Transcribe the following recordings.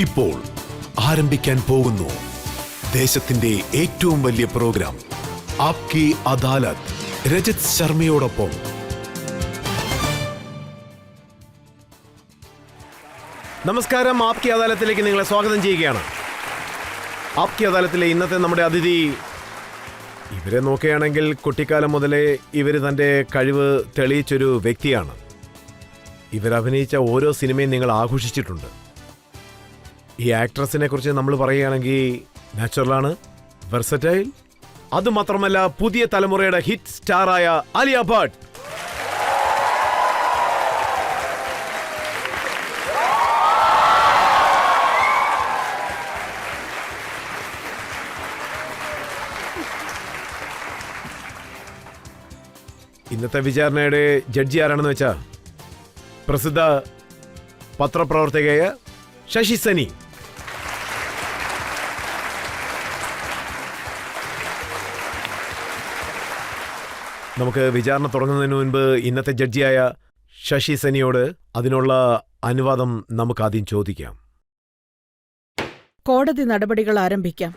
ഇപ്പോൾ ആരംഭിക്കാൻ പോകുന്നു ദേശത്തിന്റെ ഏറ്റവും വലിയ പ്രോഗ്രാം ആപ്കി അദാലത്ത്. രജത് ശർമ്മയോടൊപ്പം. നമസ്കാരം, ആപ്കി അദാലത്തിലേക്ക് നിങ്ങളെ സ്വാഗതം ചെയ്യുകയാണ്. ആപ്കി അദാലത്തിലെ ഇന്നത്തെ നമ്മുടെ അതിഥി, ഇവരെ നോക്കുകയാണെങ്കിൽ കുട്ടിക്കാലം മുതലേ ഇവർ തൻ്റെ കഴിവ് തെളിയിച്ചൊരു വ്യക്തിയാണ്. ഇവരഭിനയിച്ച ഓരോ സിനിമയും നിങ്ങൾ ആഘോഷിച്ചിട്ടുണ്ട്. ഈ ആക്ട്രസിനെ കുറിച്ച് നമ്മൾ പറയുകയാണെങ്കിൽ നാച്ചുറലാണ്, വെർസറ്റൈൽ, അതുമാത്രമല്ല പുതിയ തലമുറയുടെ ഹിറ്റ് സ്റ്റാറായ ആലിയ ഭട്ട്. ഇന്നത്തെ വിചാരണയുടെ ജഡ്ജി ആരാണെന്ന് വെച്ചാൽ പ്രസിദ്ധ പത്രപ്രവർത്തകയായ ശശി സനി. നമുക്ക് വിചാരണ തുടങ്ങുന്നതിന് മുൻപ് ഇന്നത്തെ ജഡ്ജിയായ ശശി സനിയോട് അതിനുള്ള അനുവാദം നമുക്ക് ആദ്യം ചോദിക്കാം. കോടതി നടപടികൾ ആരംഭിക്കാം.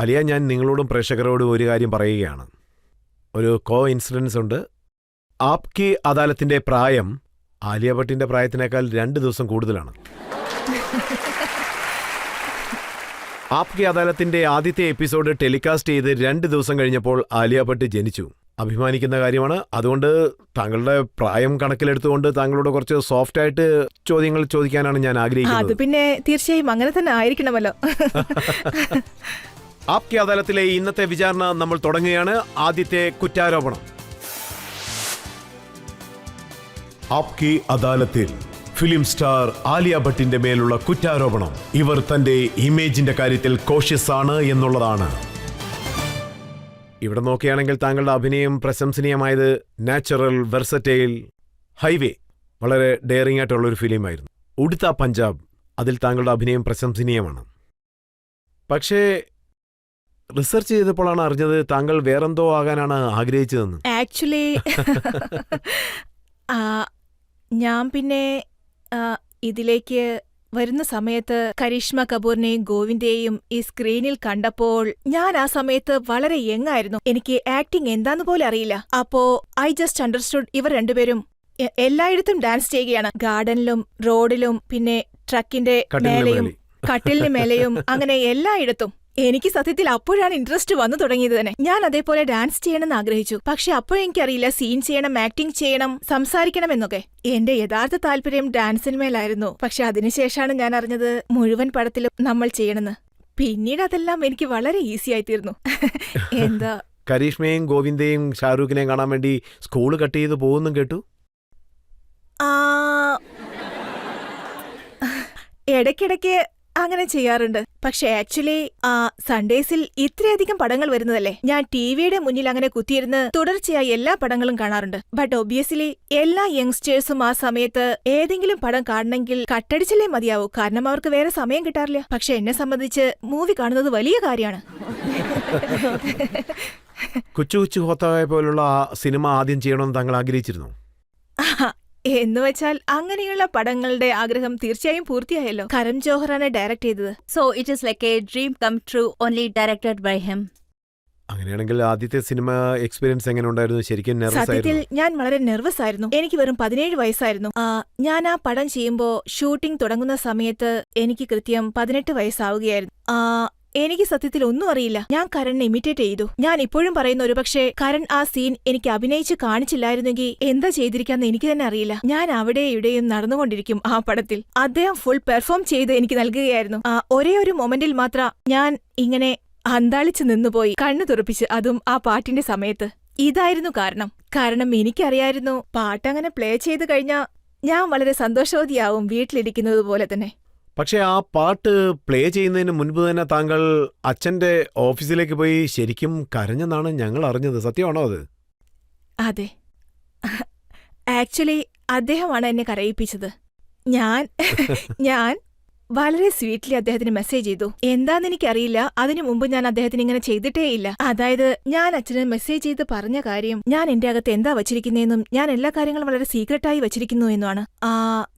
അലിയ, ഞാൻ നിങ്ങളോടും പ്രേക്ഷകരോടും ഒരു കാര്യം പറയുകയാണ്. ഒരു ഇൻസിഡൻസ് ഉണ്ട്. ആപ്കി അദാലത്തിന്റെ പ്രായം ആലിയ ഭട്ടിന്റെ പ്രായത്തിനേക്കാൾ 2 ദിവസം കൂടുതലാണ്. ആപ്കി അദാലത്തിന്റെ ആദ്യത്തെ എപ്പിസോഡ് ടെലികാസ്റ്റ് ചെയ്ത് 2 ദിവസം കഴിഞ്ഞപ്പോൾ ആലിയ ഭട്ട് ജനിച്ചു. അഭിമാനിക്കുന്ന കാര്യമാണ്. അതുകൊണ്ട് താങ്കളുടെ പ്രായം കണക്കിലെടുത്തുകൊണ്ട് താങ്കളോട് കുറച്ച് സോഫ്റ്റ് ആയിട്ട് ചോദ്യങ്ങൾ ചോദിക്കാനാണ് ഞാൻ ആഗ്രഹിക്കുന്നത്. അത് പിന്നെ തീർച്ചയായും അങ്ങനെ തന്നെ ആയിരിക്കണമല്ലോ. ആപ്കി അദാലത്തിലെ ഇന്നത്തെ വിചാരണ നമ്മൾ തുടങ്ങുകയാണ്. ആദ്യത്തെ കുറ്റാരോപണം. ആപ്കി അദാലത്തിൽ ഫിലിം സ്റ്റാർ ആലിയ ഭട്ടിന്റെ മേലുള്ള കുറ്റാരോപണം ഇവർ തന്റെ ഇമേജിന്റെ കാര്യത്തിൽ കോഷ്യസ് ആണ് എന്നുള്ളതാണ്. ഇവിടെ നോക്കുകയാണെങ്കിൽ താങ്കളുടെ അഭിനയം പ്രശംസനീയമായത് നാച്ചുറൽ, വെർസറ്റൈൽ, ഹൈവേ വളരെ ഡെയറിംഗ് ആയിട്ടുള്ള ഒരു ഫിലിമായിരുന്നു. ഉടുത്ത പഞ്ചാബ്, അതിൽ താങ്കളുടെ അഭിനയം പ്രശംസനീയമാണ്. പക്ഷേ റിസർച്ച് ചെയ്തപ്പോഴാണ് അറിഞ്ഞത് താങ്കൾ വേറെന്തോ ആകാനാണ് ആഗ്രഹിച്ചതെന്ന്. ആക്ച്വലി ഞാൻ പിന്നെ ഇതിലേക്ക് വരുന്ന സമയത്ത് കരീഷ്മ കപൂറിനെയും ഗോവിന്ദയെയും ഈ സ്ക്രീനിൽ കണ്ടപ്പോൾ ഞാൻ ആ സമയത്ത് വളരെ യങ്ങായിരുന്നു. എനിക്ക് ആക്ടിംഗ് എന്താന്ന് പോലെ അറിയില്ല. അപ്പോ ഐ ജസ്റ്റ് അണ്ടർസ്റ്റുഡ് ഇവർ രണ്ടുപേരും എല്ലായിടത്തും ഡാൻസ് ചെയ്യുകയാണ്. ഗാർഡനിലും റോഡിലും പിന്നെ ട്രക്കിന്റെ മേലെയും കട്ടിലിന് മേലെയും അങ്ങനെ എല്ലായിടത്തും. എനിക്ക് സത്യത്തിൽ അപ്പോഴാണ് ഇൻട്രസ്റ്റ് വന്നു തുടങ്ങിയത് തന്നെ. ഞാൻ അതേപോലെ ഡാൻസ് ചെയ്യണമെന്ന് ആഗ്രഹിച്ചു. പക്ഷെ അപ്പോഴെനിക്കറിയില്ല സീൻ ചെയ്യണം, ആക്ടിംഗ് ചെയ്യണം, സംസാരിക്കണം എന്നൊക്കെ. എന്റെ യഥാർത്ഥ താല്പര്യം ഡാൻസിന്മേലായിരുന്നു. പക്ഷെ അതിനുശേഷമാണ് ഞാൻ അറിഞ്ഞത് മുഴുവൻ പടത്തിലും നമ്മൾ ചെയ്യണമെന്ന്. പിന്നീട് അതെല്ലാം എനിക്ക് വളരെ ഈസി ആയിത്തീർന്നു. എന്താ, കരീഷ്മയും ഗോവിന്ദയും ഷാരൂഖിനെയും കാണാൻ വേണ്ടി സ്കൂള് കട്ട് ചെയ്ത് പോകുന്നു കേട്ടു. ഇടയ്ക്കിടയ്ക്ക് അങ്ങനെ ചെയ്യാറുണ്ട്. പക്ഷെ ആക്ച്വലി സൺഡേസിൽ ഇത്രയധികം പടങ്ങൾ വരുന്നതല്ലേ, ഞാൻ ടിവിയുടെ മുന്നിൽ അങ്ങനെ കുത്തിയിരുന്ന് തുടർച്ചയായി എല്ലാ പടങ്ങളും കാണാറുണ്ട്. ബട്ട് ഒബ്വിയസ്ലി എല്ലാ യങ്സ്റ്റേഴ്സും ആ സമയത്ത് ഏതെങ്കിലും പടം കാണണമെങ്കിൽ കട്ടടിച്ചല്ലേ മതിയാവൂ. കാരണം അവർക്ക് വേറെ സമയം കിട്ടാറില്ല. പക്ഷെ എന്നെ സംബന്ധിച്ച് മൂവി കാണുന്നത് വലിയ കാര്യമാണ്. കൊച്ചു കൊച്ചു ഹോത്തായ പോലുള്ള സിനിമ ആദ്യം ചെയ്യണമെന്ന് താങ്കൾ ആഗ്രഹിച്ചിരുന്നു? എന്നുവെച്ചാൽ അങ്ങനെയുള്ള പടങ്ങളുടെ ആഗ്രഹം തീർച്ചയായും പൂർത്തിയായല്ലോ. കരം ജോഹറാണ് ഡയറക്ട് ചെയ്തത്. So it is like a dream come true, only directed by him. അങ്ങനെയാണെങ്കിൽ ആദ്യത്തെ സിനിമ എക്സ്പീരിയൻസ് എങ്ങനെ ഉണ്ടായിരുന്നു? ശരിക്കും നെർവസ് സത്യത്തിൽ ആയിരുന്നു? ഞാൻ വളരെ നെർവസ് ആയിരുന്നു. എനിക്ക് വെറും 17 വയസ്സായിരുന്നു. ഞാൻ ആ പടം ചെയ്യുമ്പോ ഷൂട്ടിംഗ് തുടങ്ങുന്ന സമയത്ത് എനിക്ക് കൃത്യം 18 വയസ്സാവുകയായിരുന്നു. എനിക്ക് സത്യത്തിൽ ഒന്നും അറിയില്ല. ഞാൻ കരണിനെ ഇമിറ്റേറ്റ് ചെയ്തു. ഞാൻ ഇപ്പോഴും പറയുന്ന ഒരുപക്ഷെ കരൺ ആ സീൻ എനിക്ക് അഭിനയിച്ച് കാണിച്ചില്ലായിരുന്നെങ്കിൽ എന്താ ചെയ്തിരിക്കാന്ന് എനിക്ക് തന്നെ അറിയില്ല. ഞാൻ അവിടെ ഇവിടെയും നടന്നുകൊണ്ടിരിക്കും ആ പടത്തിൽ. അദ്ദേഹം ഫുൾ പെർഫോം ചെയ്ത് എനിക്ക് നൽകുകയായിരുന്നു. ഒരേ ഒരു മൊമെന്റിൽ മാത്രം ഞാൻ ഇങ്ങനെ അന്താളിച്ചു നിന്നുപോയി, കണ്ണു തുറപ്പിച്ച്, അതും ആ പാട്ടിന്റെ സമയത്ത്. ഇതായിരുന്നു കാരണം എനിക്കറിയായിരുന്നു പാട്ടങ്ങനെ പ്ലേ ചെയ്ത് കഴിഞ്ഞാൽ ഞാൻ വളരെ സന്തോഷവതിയാവും, വീട്ടിലിരിക്കുന്നത് പോലെ തന്നെ. പക്ഷെ ആ പാട്ട് പ്ലേ ചെയ്യുന്നതിന് മുൻപ് തന്നെ താങ്കൾ അച്ഛന്റെ ഓഫീസിലേക്ക് പോയി ശരിക്കും കരഞ്ഞെന്നാണ് ഞങ്ങൾ അറിഞ്ഞത്. സത്യമാണോ അത്? അതെ, ആക്ച്വലി അദ്ദേഹമാണ് എന്നെ കരയിപ്പിച്ചത്. ഞാൻ വളരെ സ്വീറ്റ്ലി അദ്ദേഹത്തിന് മെസ്സേജ് ചെയ്തു. എന്താന്ന് എനിക്കറിയില്ല, അതിനു മുമ്പ് ഞാൻ അദ്ദേഹത്തിന് ഇങ്ങനെ ചെയ്തിട്ടേയില്ല. അതായത് ഞാൻ അച്ഛന് മെസ്സേജ് ചെയ്ത് പറഞ്ഞ കാര്യം ഞാൻ എന്റെ അകത്ത് എന്താ വച്ചിരിക്കുന്നതെന്നും ഞാൻ എല്ലാ കാര്യങ്ങളും വളരെ സീക്രട്ടായി വച്ചിരിക്കുന്നു എന്നുമാണ്.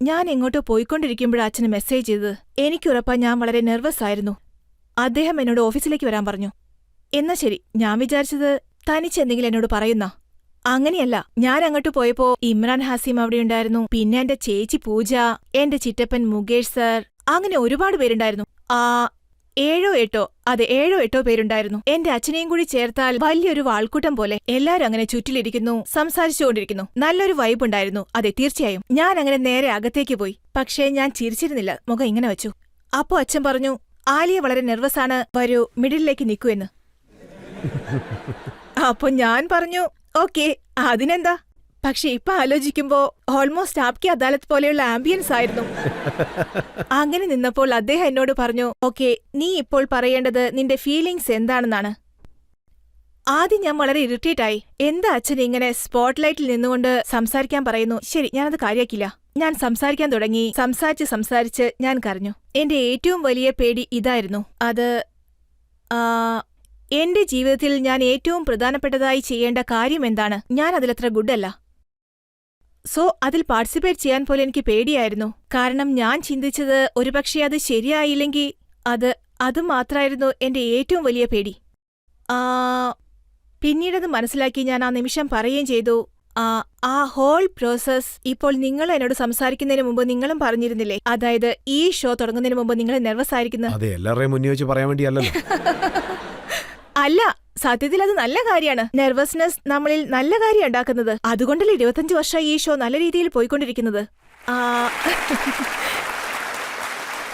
ഞാൻ എങ്ങോട്ടോ പോയിക്കൊണ്ടിരിക്കുമ്പോഴാണ് അച്ഛന് മെസ്സേജ് ചെയ്തത്. എനിക്കുറപ്പാ ഞാൻ വളരെ നെർവസ് ആയിരുന്നു. അദ്ദേഹം എന്നോട് ഓഫീസിലേക്ക് വരാൻ പറഞ്ഞു. എന്നാ ശരി, ഞാൻ വിചാരിച്ചത് തനിച്ചെന്തെങ്കിലും എന്നോട് പറയുന്ന. അങ്ങനെയല്ല, ഞാൻ അങ്ങോട്ട് പോയപ്പോ ഇമ്രാൻ ഹാസിം അവിടെയുണ്ടായിരുന്നു. പിന്നെ എന്റെ ചേച്ചി പൂജ, എന്റെ ചിറ്റപ്പൻ മുകേഷ് സർ, അങ്ങനെ ഒരുപാട് പേരുണ്ടായിരുന്നു. 7 8 പേരുണ്ടായിരുന്നു. എന്റെ അച്ഛനെയും കൂടി ചേർത്താൽ വലിയൊരു വാൾക്കൂട്ടം പോലെ. എല്ലാരും അങ്ങനെ ചുറ്റിലിരിക്കുന്നു, സംസാരിച്ചുകൊണ്ടിരിക്കുന്നു. നല്ലൊരു വൈബ് ഉണ്ടായിരുന്നു. അതെ, തീർച്ചയായും. ഞാൻ അങ്ങനെ നേരെ അകത്തേക്ക് പോയി. പക്ഷേ ഞാൻ ചിരിച്ചിരുന്നില്ല, മുഖം ഇങ്ങനെ വെച്ചു. അപ്പോ അച്ഛൻ പറഞ്ഞു, ആലിയ വളരെ നെർവസാണ്, വരൂ മിഡിലേക്ക് നിൽക്കൂ എന്ന്. അപ്പൊ ഞാൻ പറഞ്ഞു ഓക്കെ, അതിനെന്താ. പക്ഷെ ഇപ്പൊ ആലോചിക്കുമ്പോ ഓൾമോസ്റ്റ് ആപ്കി അദാലത്ത് പോലെയുള്ള ആംബിയൻസ് ആയിരുന്നു. അങ്ങനെ നിന്നപ്പോൾ അദ്ദേഹം എന്നോട് പറഞ്ഞു, ഓക്കെ, നീ ഇപ്പോൾ പറയേണ്ടത് നിന്റെ ഫീലിംഗ്സ് എന്താണെന്നാണ്. ആദ്യം ഞാൻ വളരെ ഇറിറ്റേറ്റ് ആയി. എന്താ അച്ഛൻ ഇങ്ങനെ സ്പോട്ട്ലൈറ്റിൽ നിന്നുകൊണ്ട് സംസാരിക്കാൻ പറയുന്നു. ശരി, ഞാനത് കാര്യാക്കില്ല. ഞാൻ സംസാരിക്കാൻ തുടങ്ങി. സംസാരിച്ച് ഞാൻ കരഞ്ഞു. എന്റെ ഏറ്റവും വലിയ പേടി ഇതായിരുന്നു. അത് എന്റെ ജീവിതത്തിൽ ഞാൻ ഏറ്റവും പ്രധാനപ്പെട്ടതായി ചെയ്യേണ്ട കാര്യം എന്താണ്, ഞാൻ അതിലത്ര ഗുഡല്ല. സോ അതിൽ പാർട്ടിസിപ്പേറ്റ് ചെയ്യാൻ പോലും എനിക്ക് പേടിയായിരുന്നു. കാരണം ഞാൻ ചിന്തിച്ചത് ഒരുപക്ഷെ അത് ശരിയായില്ലെങ്കിൽ അത് മാത്രമായിരുന്നു എന്റെ ഏറ്റവും വലിയ പേടി. പിന്നീടത് മനസ്സിലാക്കി ഞാൻ ആ നിമിഷം പറയുകയും ചെയ്തു, ആ ഹോൾ പ്രോസസ് ഇപ്പോൾ നിങ്ങൾ എന്നോട് സംസാരിക്കുന്നതിന് മുമ്പ് നിങ്ങളും പറഞ്ഞിരുന്നില്ലേ, അതായത് ഈ ഷോ തുടങ്ങുന്നതിന് മുമ്പ് നിങ്ങൾ നെർവസ് ആയിരിക്കുന്നത്. അതെ, എല്ലാവരുടെയും മുന്നിൽ വെച്ച് പറയാൻ വേണ്ടിയല്ലല്ലോ. അല്ല, സത്യത്തിൽ അത് നല്ല കാര്യമാണ്. നെർവസ്നെസ് നമ്മളിൽ നല്ല കാര്യം ഉണ്ടാക്കുന്നത്. അതുകൊണ്ടല്ലേ 25 വർഷമായി ഈ ഷോ നല്ല രീതിയിൽ പോയിക്കൊണ്ടിരിക്കുന്നത്.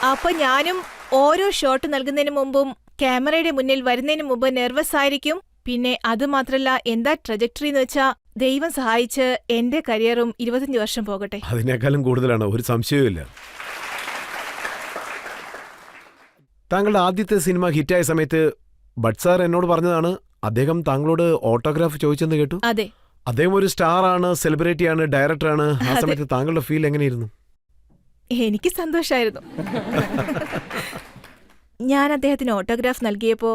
അപ്പൊ ഞാനും ഓരോ ഷോട്ട് നൽകുന്നതിന് മുമ്പും ക്യാമറയുടെ മുന്നിൽ വരുന്നതിന് മുമ്പ് നെർവസ് ആയിരിക്കും. പിന്നെ അതുമാത്രല്ല, എന്താ ട്രജക്ടറി എന്ന് വെച്ചാ ദൈവം സഹായിച്ച് എന്റെ കരിയറും 25 വർഷം പോകട്ടെ. അതിനേക്കാളും കൂടുതലാണ്, ഒരു സംശയവുമില്ല. താങ്കളുടെ ആദ്യത്തെ സിനിമ ഹിറ്റായ സമയത്ത് ഭട്ട് സാർ എന്നോട് പറഞ്ഞതാണ് അദ്ദേഹം താങ്കളോട് ഓട്ടോഗ്രാഫ് ചോദിച്ചെന്ന് കേട്ടു. അതെ, അദ്ദേഹം ഒരു സ്റ്റാർ ആണ്, സെലിബ്രിറ്റിയാണ്, ഡയറക്ടറാണ്. ആ സമയത്ത് താങ്കളുടെ ഫീൽ എങ്ങനെയായിരുന്നു? എനിക്ക് സന്തോഷായിരുന്നു. ഞാൻ അദ്ദേഹത്തിന് ഓട്ടോഗ്രാഫ് നൽകിയപ്പോ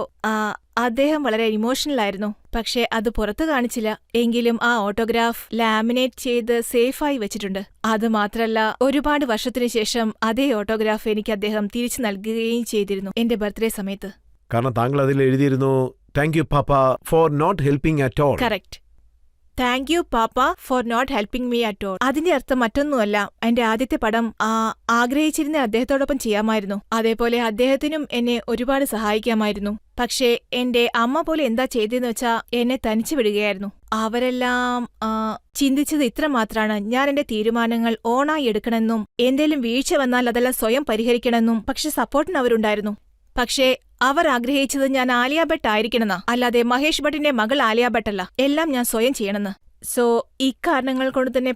അദ്ദേഹം വളരെ ഇമോഷണൽ ആയിരുന്നു. പക്ഷെ അത് പുറത്തു കാണിച്ചില്ല. എങ്കിലും ആ ഓട്ടോഗ്രാഫ് ലാമിനേറ്റ് ചെയ്ത് സേഫായി വെച്ചിട്ടുണ്ട്. അതുമാത്രല്ല, ഒരുപാട് വർഷത്തിനു ശേഷം അതേ ഓട്ടോഗ്രാഫ് എനിക്ക് അദ്ദേഹം തിരിച്ചു നൽകുകയും ചെയ്തിരുന്നു എന്റെ ബർത്ത്ഡേ സമയത്ത്. കാരണം താങ്കൾ അതിൽ എഴുതിയിരുന്നു, thank you papa for not helping at all. Correct. Thank you papa for not helping me at all. അതിന്റെ അർത്ഥം മറ്റൊന്നുമല്ല, എന്റെ ആദ്യത്തെ പടം ആഗ്രഹിച്ചിരുന്ന അദ്ദേഹത്തോടൊപ്പം ചെയ്യാമായിരുന്നു. അതേപോലെ അദ്ദേഹത്തിനും എന്നെ ഒരുപാട് സഹായിക്കാമായിരുന്നു. പക്ഷേ എന്റെ അമ്മ പോലെ എന്താ ചെയ്തതെന്ന് വെച്ചാ എന്നെ തനിച്ചു വിടുകയായിരുന്നു. അവരെല്ലാം ചിന്തിച്ചത് ഇത്ര മാത്രാണ്, ഞാൻ എന്റെ തീരുമാനങ്ങൾ ഓണായി എടുക്കണമെന്നും എന്തേലും വീഴ്ച വന്നാൽ അതെല്ലാം സ്വയം പരിഹരിക്കണമെന്നും. പക്ഷെ സപ്പോർട്ടിന് അവരുണ്ടായിരുന്നു. പക്ഷേ അവർ ആഗ്രഹിച്ചത് ഞാൻ ആലിയ ഭട്ട് ആയിരിക്കണമെന്നാ, അല്ലാതെ മഹേഷ് ഭട്ടിന്റെ മകൾ ആലിയ ഭട്ടല്ല. എല്ലാം ഞാൻ സ്വയം ചെയ്യണമെന്ന്. സോ ഇക്കാരണങ്ങൾ കൊണ്ട് തന്നെ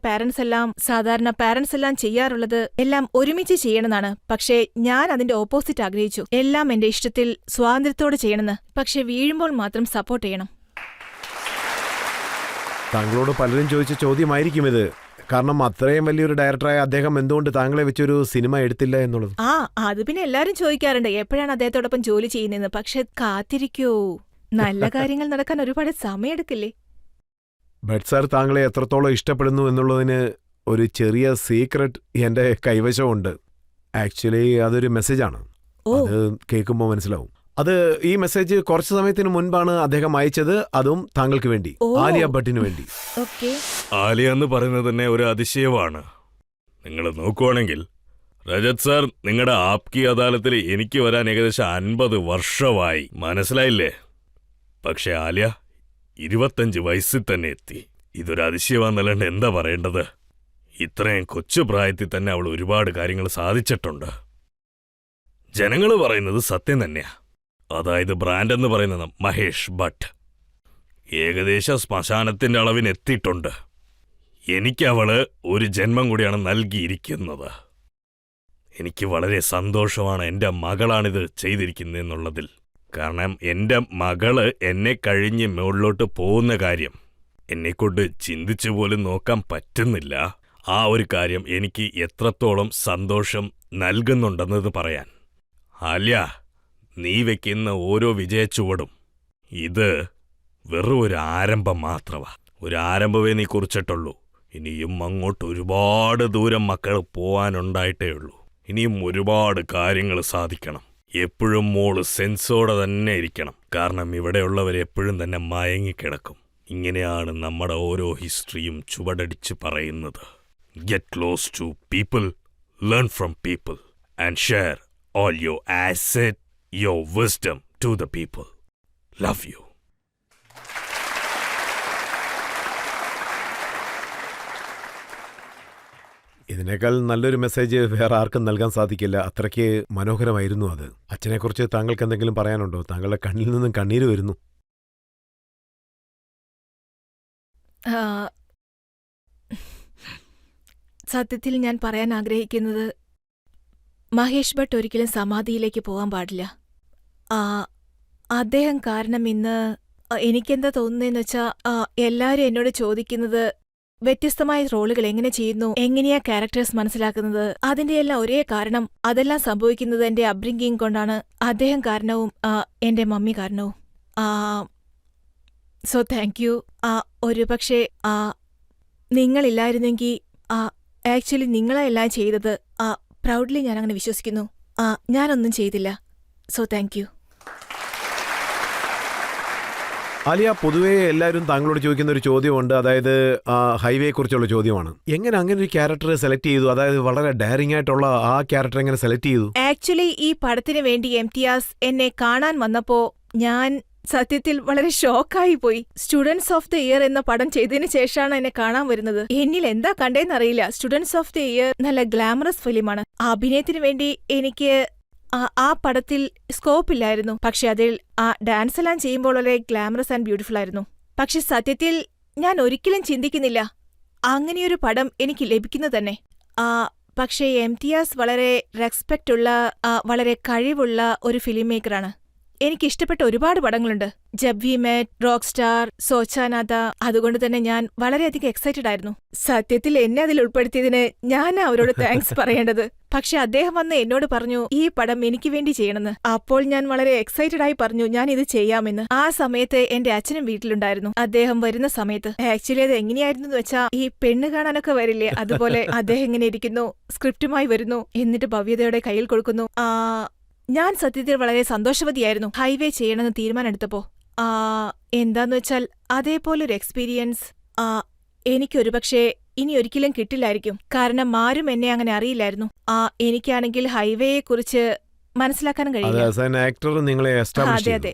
സാധാരണ പാരന്റ്സ് എല്ലാം ചെയ്യാറുള്ളത് എല്ലാം ഒരുമിച്ച് ചെയ്യണമെന്നാണ്. പക്ഷേ ഞാൻ അതിന്റെ ഓപ്പോസിറ്റ് ആഗ്രഹിച്ചു. എല്ലാം എന്റെ ഇഷ്ടത്തിൽ സ്വാതന്ത്ര്യത്തോടെ ചെയ്യണമെന്ന്. പക്ഷെ വീഴുമ്പോൾ മാത്രം സപ്പോർട്ട് ചെയ്യണം. താങ്കളോട് പലരും ചോദിച്ച ചോദ്യമായിരിക്കും ഇത്. കാരണം അത്രയും വലിയൊരു ഡയറക്ടറായ അദ്ദേഹം എന്തുകൊണ്ട് താങ്കളെ വെച്ചൊരു സിനിമ എടുത്തില്ല എന്നുള്ളത്. അത് പിന്നെ എല്ലാരും ചോദിക്കാറുണ്ട് എപ്പോഴാണ് അദ്ദേഹത്തോടൊപ്പം ജോലി ചെയ്യുന്നതെന്ന്. പക്ഷെ കാത്തിരിക്കൂ, നല്ല കാര്യങ്ങൾ നടക്കാൻ ഒരുപാട് സമയമെടുക്കില്ലേ. ഭട്ട് സാർ താങ്കളെ എത്രത്തോളം ഇഷ്ടപ്പെടുന്നു എന്നുള്ളതിന് ഒരു ചെറിയ സീക്രട്ട് എന്റെ കൈവശമുണ്ട്. ആക്ച്വലി അതൊരു മെസ്സേജാണ്. അത് കേൾക്കുമ്പോൾ മനസ്സിലാവും. അത് ഈ മെസ്സേജ് കുറച്ചു സമയത്തിന് മുൻപാണ് അദ്ദേഹം അയച്ചത്. അതും താങ്കൾക്ക് വേണ്ടി, ആലിയ ഭട്ടിന് വേണ്ടി. ആലിയ എന്ന് പറയുന്നത് തന്നെ ഒരു അതിശയമാണ്. നിങ്ങൾ നോക്കുവാണെങ്കിൽ രജത് സാർ, നിങ്ങളുടെ ആപ്കി അദാലത്തിൽ എനിക്ക് വരാൻ ഏകദേശം 50 വർഷമായി, മനസ്സിലായില്ലേ? പക്ഷെ ആലിയ 25 വയസ്സിൽ തന്നെ എത്തി. ഇതൊരു അതിശയമാണെന്നല്ലാണ്ട് എന്താ പറയേണ്ടത്. ഇത്രയും കൊച്ചു പ്രായത്തിൽ തന്നെ അവൾ ഒരുപാട് കാര്യങ്ങൾ സാധിച്ചിട്ടുണ്ട്. ജനങ്ങൾ പറയുന്നത് സത്യം തന്നെയാ. അതായത് ബ്രാൻഡ് എന്ന് പറയുന്നത് മഹേഷ് ഭട്ട് ഏകദേശം ശ്മശാനത്തിന്റെ അളവിനെത്തിയിട്ടുണ്ട്. എനിക്കവള് ഒരു ജന്മം കൂടിയാണ് നൽകിയിരിക്കുന്നത്. എനിക്ക് വളരെ സന്തോഷമാണ് എൻ്റെ മകളാണിത് ചെയ്തിരിക്കുന്നതെന്നുള്ളതിൽ. കാരണം എൻ്റെ മകള് എന്നെ കഴിഞ്ഞ് മുകളിലോട്ട് പോകുന്ന കാര്യം എന്നെക്കൊണ്ട് ചിന്തിച്ചു പോലും നോക്കാൻ പറ്റുന്നില്ല. ആ ഒരു കാര്യം എനിക്ക് എത്രത്തോളം സന്തോഷം നൽകുന്നുണ്ടെന്നത് പറയാൻ. ആലിയ, നീ വെക്കുന്ന ഓരോ വിജയച്ചുവടും ഇത് വെറും ഒരു ആരംഭം മാത്രമാ. ഒരു ആരംഭമേ നീ കുറിച്ചിട്ടുള്ളൂ. ഇനിയും അങ്ങോട്ട് ഒരുപാട് ദൂരം മക്കൾ പോവാനുണ്ടായിട്ടേ ഉള്ളൂ. ഇനിയും ഒരുപാട് കാര്യങ്ങൾ സാധിക്കണം. എപ്പോഴും മോള് സെൻസോടെ തന്നെ ഇരിക്കണം. കാരണം ഇവിടെയുള്ളവരെപ്പോഴും തന്നെ മയങ്ങിക്കിടക്കും. ഇങ്ങനെയാണ് നമ്മുടെ ഓരോ ഹിസ്റ്ററിയും ചുവടടിച്ച് പറയുന്നത്. Get close to people, learn from people and share all your asset, your wisdom to the people. Love you. ഇതിനേക്കാൾ നല്ലൊരു മെസ്സേജ് വേറെ ആർക്കും നൽകാൻ സാധിക്കില്ല. അത്രയ്ക്ക് മനോഹരമായിരുന്നു അത്. അച്ഛനെക്കുറിച്ച് താങ്കൾക്ക് എന്തെങ്കിലും പറയാനുണ്ടോ? താങ്കളുടെ കണ്ണിൽ നിന്നും കണ്ണീര് വരുന്നു. ആ, സത്യത്തിൽ ഞാൻ പറയാൻ ആഗ്രഹിക്കുന്നത്, മഹേഷ് ഭട്ട് ഒരിക്കലും സമാധിയിലേക്ക് പോകാൻ പാടില്ല. ആ, അദ്ദേഹം കാരണം ഇന്ന് എനിക്കെന്താ തോന്നുന്നതെന്ന് വെച്ചാൽ, എല്ലാവരും എന്നോട് ചോദിക്കുന്നത് വ്യത്യസ്തമായ റോളുകൾ എങ്ങനെ ചെയ്യുന്നു, എങ്ങനെയാ ക്യാരക്ടേഴ്സ് മനസ്സിലാക്കുന്നത്. അതിന്റെയെല്ലാം ഒരേ കാരണം, അതെല്ലാം സംഭവിക്കുന്നത് എന്റെ അപ്ബ്രിംഗിങ് കൊണ്ടാണ്. അദ്ദേഹം കാരണവും എന്റെ മമ്മി കാരണവും. So thank you. ഒരുപക്ഷെ നിങ്ങളില്ലായിരുന്നെങ്കിൽ, ആക്ച്വലി നിങ്ങളെ എല്ലാം ചെയ്തത്, പ്രൗഡ്ലി ഞാനങ്ങനെ വിശ്വസിക്കുന്നു. ഞാനൊന്നും ചെയ്തില്ല. So thank you. ആലിയ, പൊതുവേ എല്ലാവരും താങ്കളോട് ചോദിക്കുന്ന ഒരു ചോദ്യമുണ്ട്. അതായത് ഹൈവേയെക്കുറിച്ചുള്ള ചോദ്യമാണ്. എങ്ങനെ അങ്ങനെ ഒരു ക്യാരക്ടർ സെലക്ട് ചെയ്തു? അതായത് വളരെ ഡയറിംഗ് ആയിട്ടുള്ള ആ ക്യാരക്ടർ എങ്ങനെ സെലക്ട് ചെയ്തു? ആക്ച്വലി ഈ പടത്തിന് വേണ്ടി എംതിയാസ് എന്നെ കാണാൻ വന്നപ്പോ ഞാൻ സത്യത്തിൽ വളരെ ഷോക്കായി പോയി. സ്റ്റുഡൻസ് ഓഫ് ദി ഇയർ എന്ന പടം ചെയ്തതിന് ശേഷമാണ് എന്നെ കാണാൻ വരുന്നത്. എന്നിൽ എന്താ കണ്ടേന്നറിയില്ല. സ്റ്റുഡൻസ് ഓഫ് ദി ഇയർ നല്ല ഗ്ലാമറസ് ഫിലിമാണ്. അഭിനയത്തിന് വേണ്ടി എനിക്ക് ആ പടത്തിൽ സ്കോപ്പ് ഇല്ലായിരുന്നു. പക്ഷെ അതിൽ ഡാൻസ് എല്ലാം ചെയ്യുമ്പോൾ വളരെ ഗ്ലാമറസ് ആൻഡ് ബ്യൂട്ടിഫുൾ ആയിരുന്നു. പക്ഷെ സത്യത്തിൽ ഞാൻ ഒരിക്കലും ചിന്തിക്കുന്നില്ല അങ്ങനെയൊരു പടം എനിക്ക് ലഭിക്കുന്നു തന്നെ. പക്ഷേ എംതിയാസ് വളരെ റെസ്പെക്റ്റ് ഉള്ള, വളരെ കഴിവുള്ള ഒരു ഫിലിം മേക്കറാണ്. എനിക്കിഷ്ടപ്പെട്ട ഒരുപാട് പടങ്ങളുണ്ട്. ജബ് വി മെറ്റ്, റോക്ക് സ്റ്റാർ, സോച്ചാനാഥ. അതുകൊണ്ട് തന്നെ ഞാൻ വളരെയധികം എക്സൈറ്റഡ് ആയിരുന്നു. സത്യത്തിൽ എന്നെ അതിൽ ഉൾപ്പെടുത്തിയതിന് ഞാൻ അവരോട് താങ്ക്സ് പറയേണ്ടത്. പക്ഷെ അദ്ദേഹം വന്ന് എന്നോട് പറഞ്ഞു ഈ പടം എനിക്ക് വേണ്ടി ചെയ്യണമെന്ന്. അപ്പോൾ ഞാൻ വളരെ എക്സൈറ്റഡ് ആയി പറഞ്ഞു ഞാൻ ഇത് ചെയ്യാമെന്ന്. ആ സമയത്ത് എന്റെ അച്ഛനും വീട്ടിലുണ്ടായിരുന്നു. അദ്ദേഹം വരുന്ന സമയത്ത് ആക്ച്വലി അത് എങ്ങനെയായിരുന്നു വെച്ചാൽ, ഈ പെണ്ണ് കാണാനൊക്കെ വരില്ലേ, അതുപോലെ അദ്ദേഹം ഇങ്ങനെ ഇരിക്കുന്നു, സ്ക്രിപ്റ്റുമായി വരുന്നു, എന്നിട്ട് ഭവ്യതയുടെ കയ്യിൽ കൊടുക്കുന്നു. ഞാൻ സത്യത്തിൽ വളരെ സന്തോഷവതിയായിരുന്നു ഹൈവേ ചെയ്യണമെന്ന് തീരുമാനമെടുത്തപ്പോ. എന്താന്ന് വെച്ചാൽ അതേപോലൊരു എക്സ്പീരിയൻസ് എനിക്കൊരുപക്ഷെ ഇനി ഒരിക്കലും കിട്ടില്ലായിരിക്കും. കാരണം ആരും എന്നെ അങ്ങനെ അറിയില്ലായിരുന്നു. എനിക്കാണെങ്കിൽ ഹൈവേയെക്കുറിച്ച് മനസ്സിലാക്കാനും കഴിയില്ല. അതെ അതെ,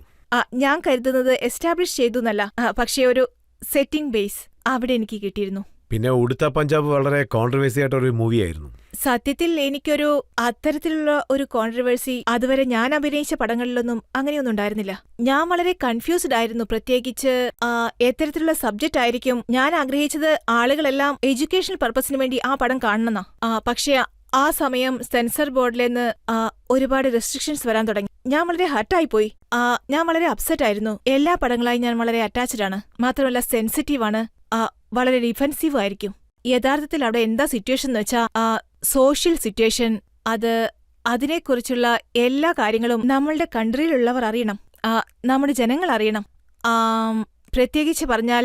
ഞാൻ കരുതുന്നത് എസ്റ്റാബ്ലിഷ് ചെയ്തു എന്നല്ല, പക്ഷേ ഒരു സെറ്റിംഗ് ബേസ് അവിടെ എനിക്ക് കിട്ടിയിരുന്നു. പിന്നെ ഉടുത്ത പഞ്ചാബ് വളരെ കോൺട്രവേഴ്സി ആയിട്ടൊരു മൂവിയായിരുന്നു. സത്യത്തിൽ എനിക്കൊരു അത്തരത്തിലുള്ള ഒരു കോൺട്രവേഴ്സി അതുവരെ ഞാൻ അഭിനയിച്ച പടങ്ങളിലൊന്നും അങ്ങനെയൊന്നും ഉണ്ടായിരുന്നില്ല. ഞാൻ വളരെ കൺഫ്യൂസ്ഡ് ആയിരുന്നു. പ്രത്യേകിച്ച് എത്തരത്തിലുള്ള സബ്ജക്റ്റ് ആയിരിക്കും. ഞാൻ ആഗ്രഹിച്ചത് ആളുകളെല്ലാം എഡ്യൂക്കേഷണൽ പർപ്പസിന് വേണ്ടി ആ പടം കാണണമെന്നാ. പക്ഷേ ആ സമയം സെൻസർ ബോർഡിലെന്ന് ഒരുപാട് റെസ്ട്രിക്ഷൻസ് വരാൻ തുടങ്ങി. ഞാൻ വളരെ ഹർട്ടായിപ്പോയി. ഞാൻ വളരെ അപ്സെറ്റ് ആയിരുന്നു. എല്ലാ പടങ്ങളായി ഞാൻ വളരെ അറ്റാച്ച്ഡ് ആണ്. മാത്രമല്ല സെൻസിറ്റീവ് ആണ്, വളരെ ഡിഫെൻസീവ് ആയിരിക്കും. യഥാർത്ഥത്തിൽ അവിടെ എന്താ സിറ്റുവേഷൻ എന്ന് വെച്ചാൽ, സോഷ്യൽ സിറ്റുവേഷൻ, അതിനെക്കുറിച്ചുള്ള എല്ലാ കാര്യങ്ങളും നമ്മളുടെ കൺട്രിയിലുള്ളവർ അറിയണം, നമ്മുടെ ജനങ്ങൾ അറിയണം. പ്രത്യേകിച്ച് പറഞ്ഞാൽ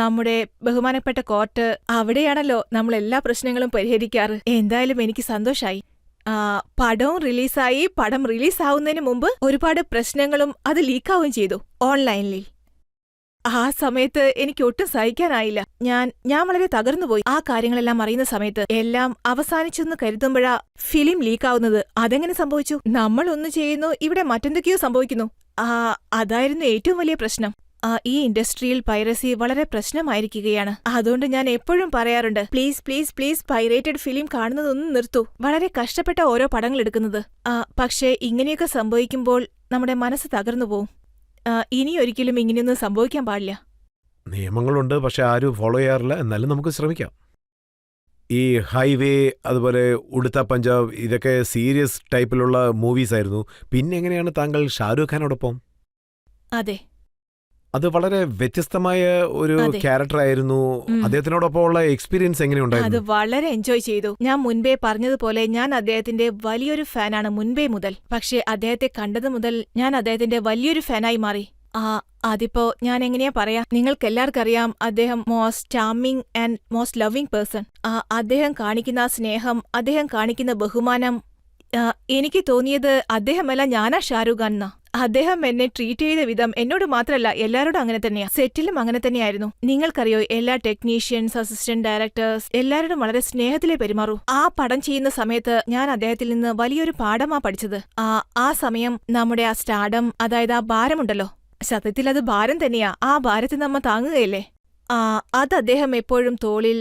നമ്മുടെ ബഹുമാനപ്പെട്ട കോർട്ട്, അവിടെയാണല്ലോ നമ്മൾ എല്ലാ പ്രശ്നങ്ങളും പരിഹരിക്കാറ്. എന്തായാലും എനിക്ക് സന്തോഷായി. പടവും റിലീസായി. പടം റിലീസാവുന്നതിന് മുമ്പ് ഒരുപാട് പ്രശ്നങ്ങളും അത് ലീക്കാവുകയും ചെയ്തു ഓൺലൈനിൽ. ആ സമയത്ത് എനിക്ക് ഒട്ടും സഹിക്കാനായില്ല. ഞാൻ വളരെ തകർന്നുപോയി. ആ കാര്യങ്ങളെല്ലാം അറിയുന്ന സമയത്ത് എല്ലാം അവസാനിച്ചെന്ന് കരുതുമ്പോഴാ ഫിലിം ലീക്കാവുന്നത്. അതെങ്ങനെ സംഭവിച്ചു? നമ്മൾ ഒന്ന് ചെയ്യുന്നു, ഇവിടെ മറ്റെന്തൊക്കെയോ സംഭവിക്കുന്നു. അതായിരുന്നു ഏറ്റവും വലിയ പ്രശ്നം. ഈ ഇൻഡസ്ട്രിയിൽ പൈറസി വളരെ പ്രശ്നമായിരിക്കുകയാണ്. അതുകൊണ്ട് ഞാൻ എപ്പോഴും പറയാറുണ്ട്, please please please pirated film കാണുന്നതൊന്നും നിർത്തൂ. വളരെ കഷ്ടപ്പെട്ട ഓരോ പടങ്ങൾ എടുക്കുന്നത്. പക്ഷേ ഇങ്ങനെയൊക്കെ സംഭവിക്കുമ്പോൾ നമ്മുടെ മനസ്സ് തകർന്നു പോവും. ഇനി ഒരിക്കലും ഇങ്ങനെയൊന്നും സംഭവിക്കാൻ പാടില്ല. നിയമങ്ങളുണ്ട്, പക്ഷെ ആരും ഫോളോ ചെയ്യാറില്ല. എന്നാലും നമുക്ക് ശ്രമിക്കാം. ഈ ഹൈവേ, അതുപോലെ ഉടുത്ത പഞ്ചാബ്, ഇതൊക്കെ സീരിയസ് ടൈപ്പിലുള്ള മൂവീസ് ആയിരുന്നു. പിന്നെ എങ്ങനെയാണ് താങ്കൾ ഷാരൂഖ് ഖാനോടൊപ്പം? അതെ, അത് വളരെ വ്യത്യസ്തമായ ഒരു അതെ. ക്യാരക്ടർ ആയിരുന്നു. അദ്ദേഹത്തിനോടൊപ്പം ഉള്ള എക്സ്പീരിയൻസ് അത് എങ്ങനെയുണ്ടായിരുന്നു? വളരെ എൻജോയ് ചെയ്തു. ഞാൻ മുൻപേ പറഞ്ഞതുപോലെ ഞാൻ അദ്ദേഹത്തിന്റെ വലിയൊരു ഫാനാണ് മുൻപേ മുതൽ. പക്ഷേ അദ്ദേഹത്തെ കണ്ടത് മുതൽ ഞാൻ അദ്ദേഹത്തിന്റെ വലിയൊരു ഫാനായി മാറി. അതിപ്പോ ഞാൻ എങ്ങനെയാ പറയാ, നിങ്ങൾക്കെല്ലാവർക്കും അറിയാം അദ്ദേഹം most charming and most loving person. അദ്ദേഹം കാണിക്കുന്ന ആ സ്നേഹം, അദ്ദേഹം കാണിക്കുന്ന ബഹുമാനം, എനിക്ക് തോന്നിയത് അദ്ദേഹമല്ല ഞാനാ ഷാരൂഖ് ഖാൻ എന്നാ. അദ്ദേഹം എന്നെ ട്രീറ്റ് ചെയ്ത വിധം എന്നോട് മാത്രമല്ല എല്ലാരോടും അങ്ങനെ തന്നെയാ. സെറ്റിലും അങ്ങനെ തന്നെയായിരുന്നു. നിങ്ങൾക്കറിയോ, എല്ലാ ടെക്നീഷ്യൻസ്, അസിസ്റ്റന്റ് ഡയറക്ടേഴ്സ് എല്ലാവരോടും വളരെ സ്നേഹത്തിലേ പെരുമാറൂ. ആ പടം ചെയ്യുന്ന സമയത്ത് ഞാൻ അദ്ദേഹത്തിൽ നിന്ന് വലിയൊരു പാഠമാ പഠിച്ചത്. ആ സമയം നമ്മുടെ ആ സ്റ്റാർഡം, അതായത് ആ ഭാരമുണ്ടല്ലോ, സത്യത്തിൽ അത് ഭാരം തന്നെയാ. ആ ഭാരത്തെ നമ്മ താങ്ങുകയല്ലേ, അത് അദ്ദേഹം എപ്പോഴും തോളിൽ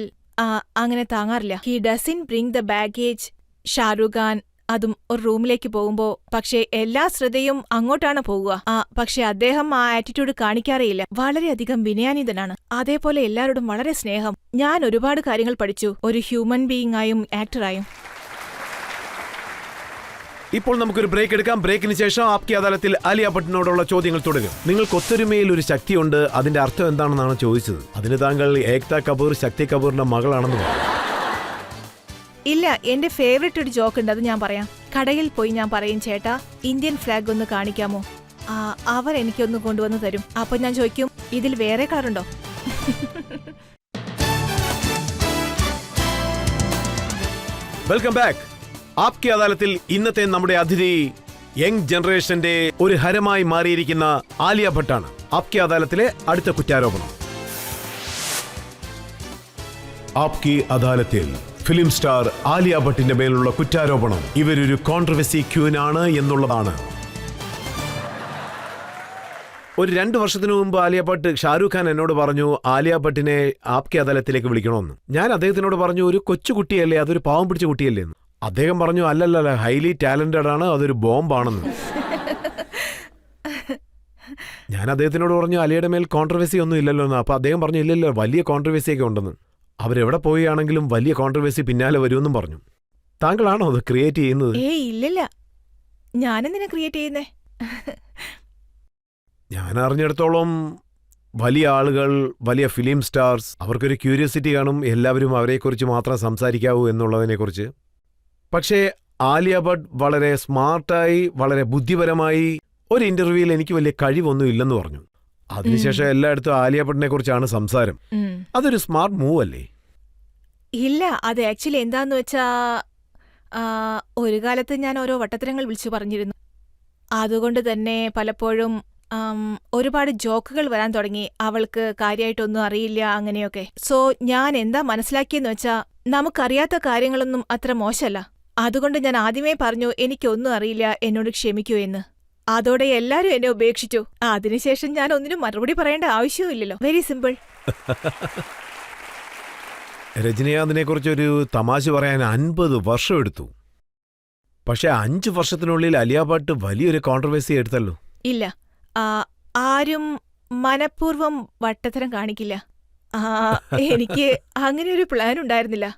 അങ്ങനെ താങ്ങാറില്ല. He doesn't bring the baggage. Shahrukh Khan അതും ഒരു റൂമിലേക്ക് പോകുമ്പോ പക്ഷേ എല്ലാ ശ്രദ്ധയും അങ്ങോട്ടാണ് പോകുക. പക്ഷെ അദ്ദേഹം ആ ആറ്റിറ്റ്യൂഡ് കാണിക്കാറേയില്ല. വളരെയധികം വിനയാനിതനാണ്. അതേപോലെ എല്ലാവരോടും വളരെ സ്നേഹം. ഞാൻ ഒരുപാട് കാര്യങ്ങൾ പഠിച്ചു, ഒരു ഹ്യൂമൻ ബീയിങ് ആയും ആക്ടറായും. ഇപ്പോൾ നമുക്കൊരു ബ്രേക്ക് എടുക്കാം. ബ്രേക്കിന് ശേഷം ആപ്കി അദാലത്തിൽ ആലിയ ഭട്ടിനോടുള്ള ചോദ്യങ്ങൾ തുടരും. നിങ്ങൾക്ക് ഒത്തൊരുമയിൽ ഒരു ശക്തിയുണ്ട്, അതിന്റെ അർത്ഥം എന്താണെന്നാണ് ചോദിച്ചത്. അതിന് താങ്കൾ ഏക്ത കപൂർ ശക്തി കപൂറിന്റെ മകളാണെന്ന് പറഞ്ഞു. ഇല്ല, എന്റെ ഫേവറേറ്റ് ഒരു ജോക്ക് ഉണ്ട്, അത് ഞാൻ പറയാം. കടയിൽ പോയി ഞാൻ പറയും, ചേട്ടാ ഇന്ത്യൻ ഫ്ലാഗ് ഒന്ന് കാണിക്കാമോ? അവർ എനിക്കൊന്ന് കൊണ്ടുവന്ന് തരും. അപ്പൊ ഞാൻ ചോദിക്കും, ഇതിൽ വേറെ കളറുണ്ടോ? Welcome back. ആപ്കി അദാലത്തിൽ ഇന്നത്തെ നമ്മുടെ അതിഥി യങ് ജനറേഷന്റെ ഒരു ഹരമായി മാറിയിരിക്കുന്ന ആലിയ ഭട്ടാണ്. ആപ്കി അദാലത്തിലെ അടുത്ത കുറ്റാരോപണം. ആപ്കി അദാലത്തിൽ ഫിലിം സ്റ്റാർ ആലിയ ഭട്ടിന്റെ മേലുള്ള കുറ്റാരോപണം ഇവരൊരു കോൺട്രവേഴ്സി ക്യൂനാണ് എന്നുള്ളതാണ്. ഒരു 2 വർഷത്തിനു മുമ്പ് ആലിയ ഭട്ട് ഷാരൂഖ് ഖാൻ എന്നോട് പറഞ്ഞു ആലിയ ഭട്ടിനെ ആപ്കി അദാലത്തിലേക്ക് വിളിക്കണമെന്ന്. ഞാൻ അദ്ദേഹത്തിനോട് പറഞ്ഞു, ഒരു കൊച്ചുകുട്ടിയല്ലേ, അതൊരു പാവം പിടിച്ച കുട്ടിയല്ലേ എന്ന്. അദ്ദേഹം പറഞ്ഞു, അല്ലല്ല, ഹൈലി ടാലന്റഡ് ആണ്, അതൊരു ബോംബാണെന്ന്. ഞാൻ അദ്ദേഹത്തിനോട് പറഞ്ഞു, അലിയുടെ മേൽ കോൺട്രവേഴ്സി ഒന്നും ഇല്ലല്ലോ എന്ന്. അപ്പൊ അദ്ദേഹം പറഞ്ഞു, ഇല്ലല്ലോ, വലിയ കോൺട്രവേഴ്സി ഒക്കെ ഉണ്ടെന്ന്. അവരെവിടെ പോവുകയാണെങ്കിലും വലിയ കോൺട്രവേഴ്സി പിന്നാലെ വരുമെന്നും പറഞ്ഞു. താങ്കളാണോ അത് ക്രിയേറ്റ് ചെയ്യുന്നത്? ഇല്ലില്ല, ഞാനെന്തിനാ ക്രിയേറ്റ് ചെയ്യുന്നേ? ഞാൻ അറിഞ്ഞിടത്തോളം വലിയ ആളുകൾ, വലിയ ഫിലിം സ്റ്റാർസ്, അവർക്കൊരു ക്യൂരിയോസിറ്റി കാണും, എല്ലാവരും അവരെക്കുറിച്ച് മാത്രം സംസാരിക്കാവൂ എന്നുള്ളതിനെക്കുറിച്ച്. പക്ഷേ ആലിയ ഭട്ട് വളരെ സ്മാർട്ടായി, വളരെ ബുദ്ധിപരമായി ഒരു ഇന്റർവ്യൂവിൽ എനിക്ക് വലിയ കഴിവൊന്നും ഇല്ലെന്ന് പറഞ്ഞു. അതിനുശേഷം എല്ലായിടത്തും ആലിയ ഭട്ടിനെ കുറിച്ചാണ് സംസാരം. അതൊരു സ്മാർട്ട് മൂവ് അല്ലേ? ഇല്ല, അത് ആക്ച്വലി എന്താന്ന് വെച്ചാ, ഒരു കാലത്ത് ഞാൻ ഓരോ വട്ടത്തരങ്ങൾ വിളിച്ചു പറഞ്ഞിരുന്നു. അതുകൊണ്ട് തന്നെ പലപ്പോഴും ഒരുപാട് ജോക്കുകൾ വരാൻ തുടങ്ങി. അവൾക്ക് കാര്യമായിട്ടൊന്നും അറിയില്ല, അങ്ങനെയൊക്കെ. സോ ഞാൻ എന്താ മനസ്സിലാക്കിയെന്ന് വെച്ചാ, നമുക്കറിയാത്ത കാര്യങ്ങളൊന്നും അത്ര മോശമല്ല. അതുകൊണ്ട് ഞാൻ ആദ്യമേ പറഞ്ഞു, എനിക്കൊന്നും അറിയില്ല, എന്നോട് ക്ഷമിക്കൂ എന്ന്. അതോടെ എല്ലാരും എന്നെ ഉപേക്ഷിച്ചു. അതിനുശേഷം ഞാൻ ഒന്നിനും മറുപടി പറയേണ്ട ആവശ്യമില്ലല്ലോ. Very simple. രജനീകാന്തിനെ കുറിച്ചൊരു തമാശ പറയാൻ 50 വർഷം എടുത്തു. പക്ഷെ 5 വർഷത്തിനുള്ളിൽ ആലിയ ഭട്ട് വലിയൊരു കോൺട്രവേഴ്സി എടുത്തല്ലോ. ഇല്ല, ആരും മനഃപൂർവ്വം വട്ടത്തരം കാണിക്കില്ല. എനിക്ക് അങ്ങനെ ഒരു പ്ലാൻ ഉണ്ടായിരുന്നില്ല.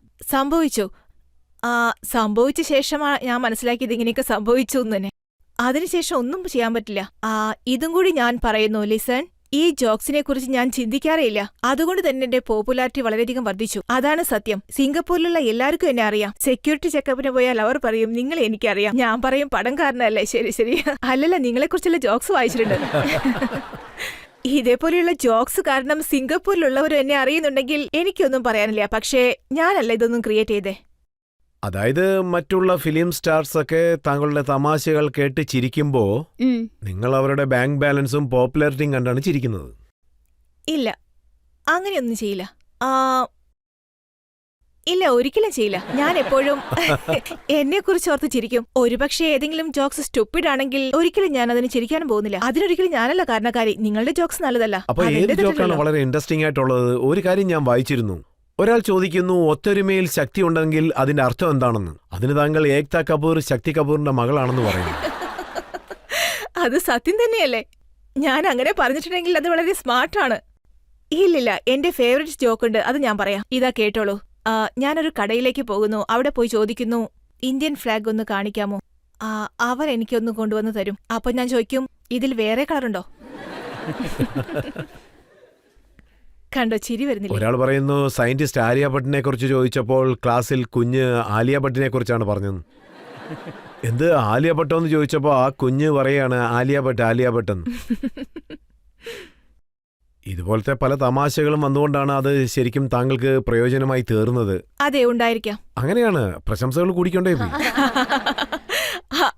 സംഭവിച്ച ശേഷമാണ് ഞാൻ മനസ്സിലാക്കിയത് ഇങ്ങനെയൊക്കെ സംഭവിച്ചു എന്ന് തന്നെ. അതിനുശേഷം ഒന്നും ചെയ്യാൻ പറ്റില്ല. ഇതും കൂടി ഞാൻ പറയുന്നു, ലിസൺ, ഈ ജോക്സിനെ കുറിച്ച് ഞാൻ ചിന്തിക്കാറേയില്ല. അതുകൊണ്ട് തന്നെ എന്റെ പോപ്പുലാരിറ്റി വളരെയധികം വർദ്ധിച്ചു. അതാണ് സത്യം. സിംഗപ്പൂരിലുള്ള എല്ലാവർക്കും എന്നെ അറിയാം. സെക്യൂരിറ്റി ചെക്കപ്പിന് പോയാൽ അവർ പറയും, നിങ്ങളെ എനിക്കറിയാം. ഞാൻ പറയും, പടം കാരണല്ലേ. ശരി, അല്ലല്ല, നിങ്ങളെക്കുറിച്ചുള്ള ജോക്സ് വായിച്ചിട്ടുണ്ട്. ഇതേപോലെയുള്ള ജോക്സ് കാരണം സിംഗപ്പൂരിലുള്ളവരും എന്നെ അറിയുന്നുണ്ടെങ്കിൽ എനിക്കൊന്നും പറയാനില്ല. പക്ഷേ ഞാനല്ല ഇതൊന്നും ക്രിയേറ്റ് ചെയ്തേ. അതായത് മറ്റുള്ള ഫിലിം സ്റ്റാർസ് ഒക്കെ താങ്കളുടെ തമാശകൾ കേട്ട് ചിരിക്കുമ്പോ നിങ്ങൾ അവരുടെ ബാങ്ക് ബാലൻസും പോപ്പുലാരിറ്റിയും കണ്ടാണ് ചിരിക്കുന്നത്. ഇല്ല, അങ്ങനെയൊന്നും ചെയ്യില്ല. ഇല്ല, ഒരിക്കലും ചെയ്യില്ല. ഞാൻ എപ്പോഴും എന്നെക്കുറിച്ച് ഓർത്ത് ചിരിക്കും. ഒരുപക്ഷെ ഏതെങ്കിലും ജോക്സ് സ്റ്റുപ്പിഡ് ആണെങ്കിൽ ഒരിക്കലും ഞാൻ അതിന് ചിരിക്കാനും പോകുന്നില്ല. അതിനൊരിക്കലും ഞാനല്ല കാരണക്കാരി. നിങ്ങളുടെ ജോക്സ് നല്ലതല്ല. അപ്പൊ ഏത് ജോക്കാണ് വളരെ ഇൻട്രസ്റ്റിംഗ് ആയിട്ടുള്ളത്? ഒരു കാര്യം ഞാൻ വായിച്ചിരുന്നു. ഒരാൾ ചോദിക്കുന്നു, ഒത്തൊരുമയിൽ ശക്തി ഉണ്ടെങ്കിൽ അതിന്റെ അർത്ഥം എന്താണെന്ന്. അതിന് താങ്കൾ ഏക്ത കപൂർ ശക്തി കപൂറിന്റെ മകളാണെന്ന് പറയുന്നു. അത് സത്യം തന്നെയല്ലേ? ഞാൻ അങ്ങനെ പറഞ്ഞിട്ടുണ്ടെങ്കിൽ അത് വളരെ സ്മാർട്ടാണ്. ഇല്ലില്ല, എന്റെ ഫേവറേറ്റ് ജോക്ക് ഉണ്ട്, അത് ഞാൻ പറയാം. ഇതാ കേട്ടോളൂ. ഞാനൊരു കടയിലേക്ക് പോകുന്നു. അവിടെ പോയി ചോദിക്കുന്നു, ഇന്ത്യൻ ഫ്ലാഗ് ഒന്ന് കാണിക്കാമോ? അവർ എനിക്കൊന്ന് കൊണ്ടുവന്ന് തരും. അപ്പൊ ഞാൻ ചോദിക്കും, ഇതിൽ വേറെ കളറുണ്ടോ? കണ്ടോ, ചിരി വരുന്നില്ല. ഒരാൾ പറയുന്നു സയന്റിസ്റ്റ് ആലിയ ഭട്ടിനെ കുറിച്ച് ചോദിച്ചപ്പോൾ ക്ലാസ്സിൽ കുഞ്ഞ് ആലിയ ഭട്ടിനെ കുറിച്ചാണ് പറഞ്ഞത്. എന്ത് ആലിയ ഭട്ടോ എന്ന് ചോദിച്ചപ്പോൾ ആ കുഞ്ഞ് പറയാണ് ആലിയ ഭട്ട് ആലിയ ഭട്ടെന്ന്. ഇതുപോലത്തെ പല തമാശകളും വന്നുകൊണ്ടാണ് അത് ശരിക്കും താങ്കൾക്ക് പ്രയോജനമായി തീർന്നത്. അതെ, ഉണ്ടായിരിക്കാം. അങ്ങനെയാണ്, പ്രശംസകൾ കൂടിക്കൊണ്ടേ പോയി.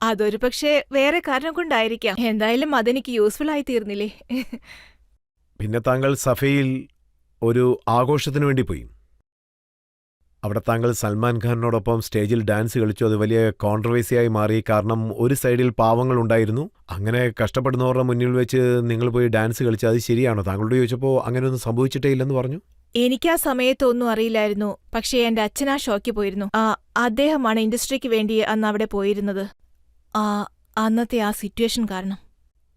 അതൊരു പക്ഷേ വേറെ കാരണം കൊണ്ടായിരിക്കാം. എന്തായാലും അതെനിക്ക് യൂസ്ഫുൾ ആയി തീർന്നില്ലേ. പിന്നെ താങ്കൾ സഫയിൽ ഒരു ആഘോഷത്തിന് വേണ്ടി പോയി. അവിടെ താങ്കൾ സൽമാൻ ഖാനോടൊപ്പം സ്റ്റേജിൽ ഡാൻസ് കളിച്ചു. അത് വലിയ കോൺട്രവേഴ്സിയായി മാറി. കാരണം ഒരു സൈഡിൽ പാവങ്ങൾ ഉണ്ടായിരുന്നു. അങ്ങനെ കഷ്ടപ്പെടുന്നവരുടെ മുന്നിൽ വെച്ച് നിങ്ങൾ പോയി ഡാൻസ് കളിച്ച് അത് ശരിയാണോ? താങ്കളോട് ചോദിച്ചപ്പോൾ അങ്ങനെയൊന്നും സംഭവിച്ചിട്ടേ ഇല്ലെന്ന് പറഞ്ഞു. എനിക്ക് ആ സമയത്തൊന്നും അറിയില്ലായിരുന്നു. പക്ഷേ എന്റെ അച്ഛൻ ആ ഷോയ്ക്ക് പോയിരുന്നു. അദ്ദേഹമാണ് ഇൻഡസ്ട്രിക്ക് വേണ്ടി അന്ന് അവിടെ പോയിരുന്നത്. അന്നത്തെ ആ സിറ്റുവേഷൻ കാരണം.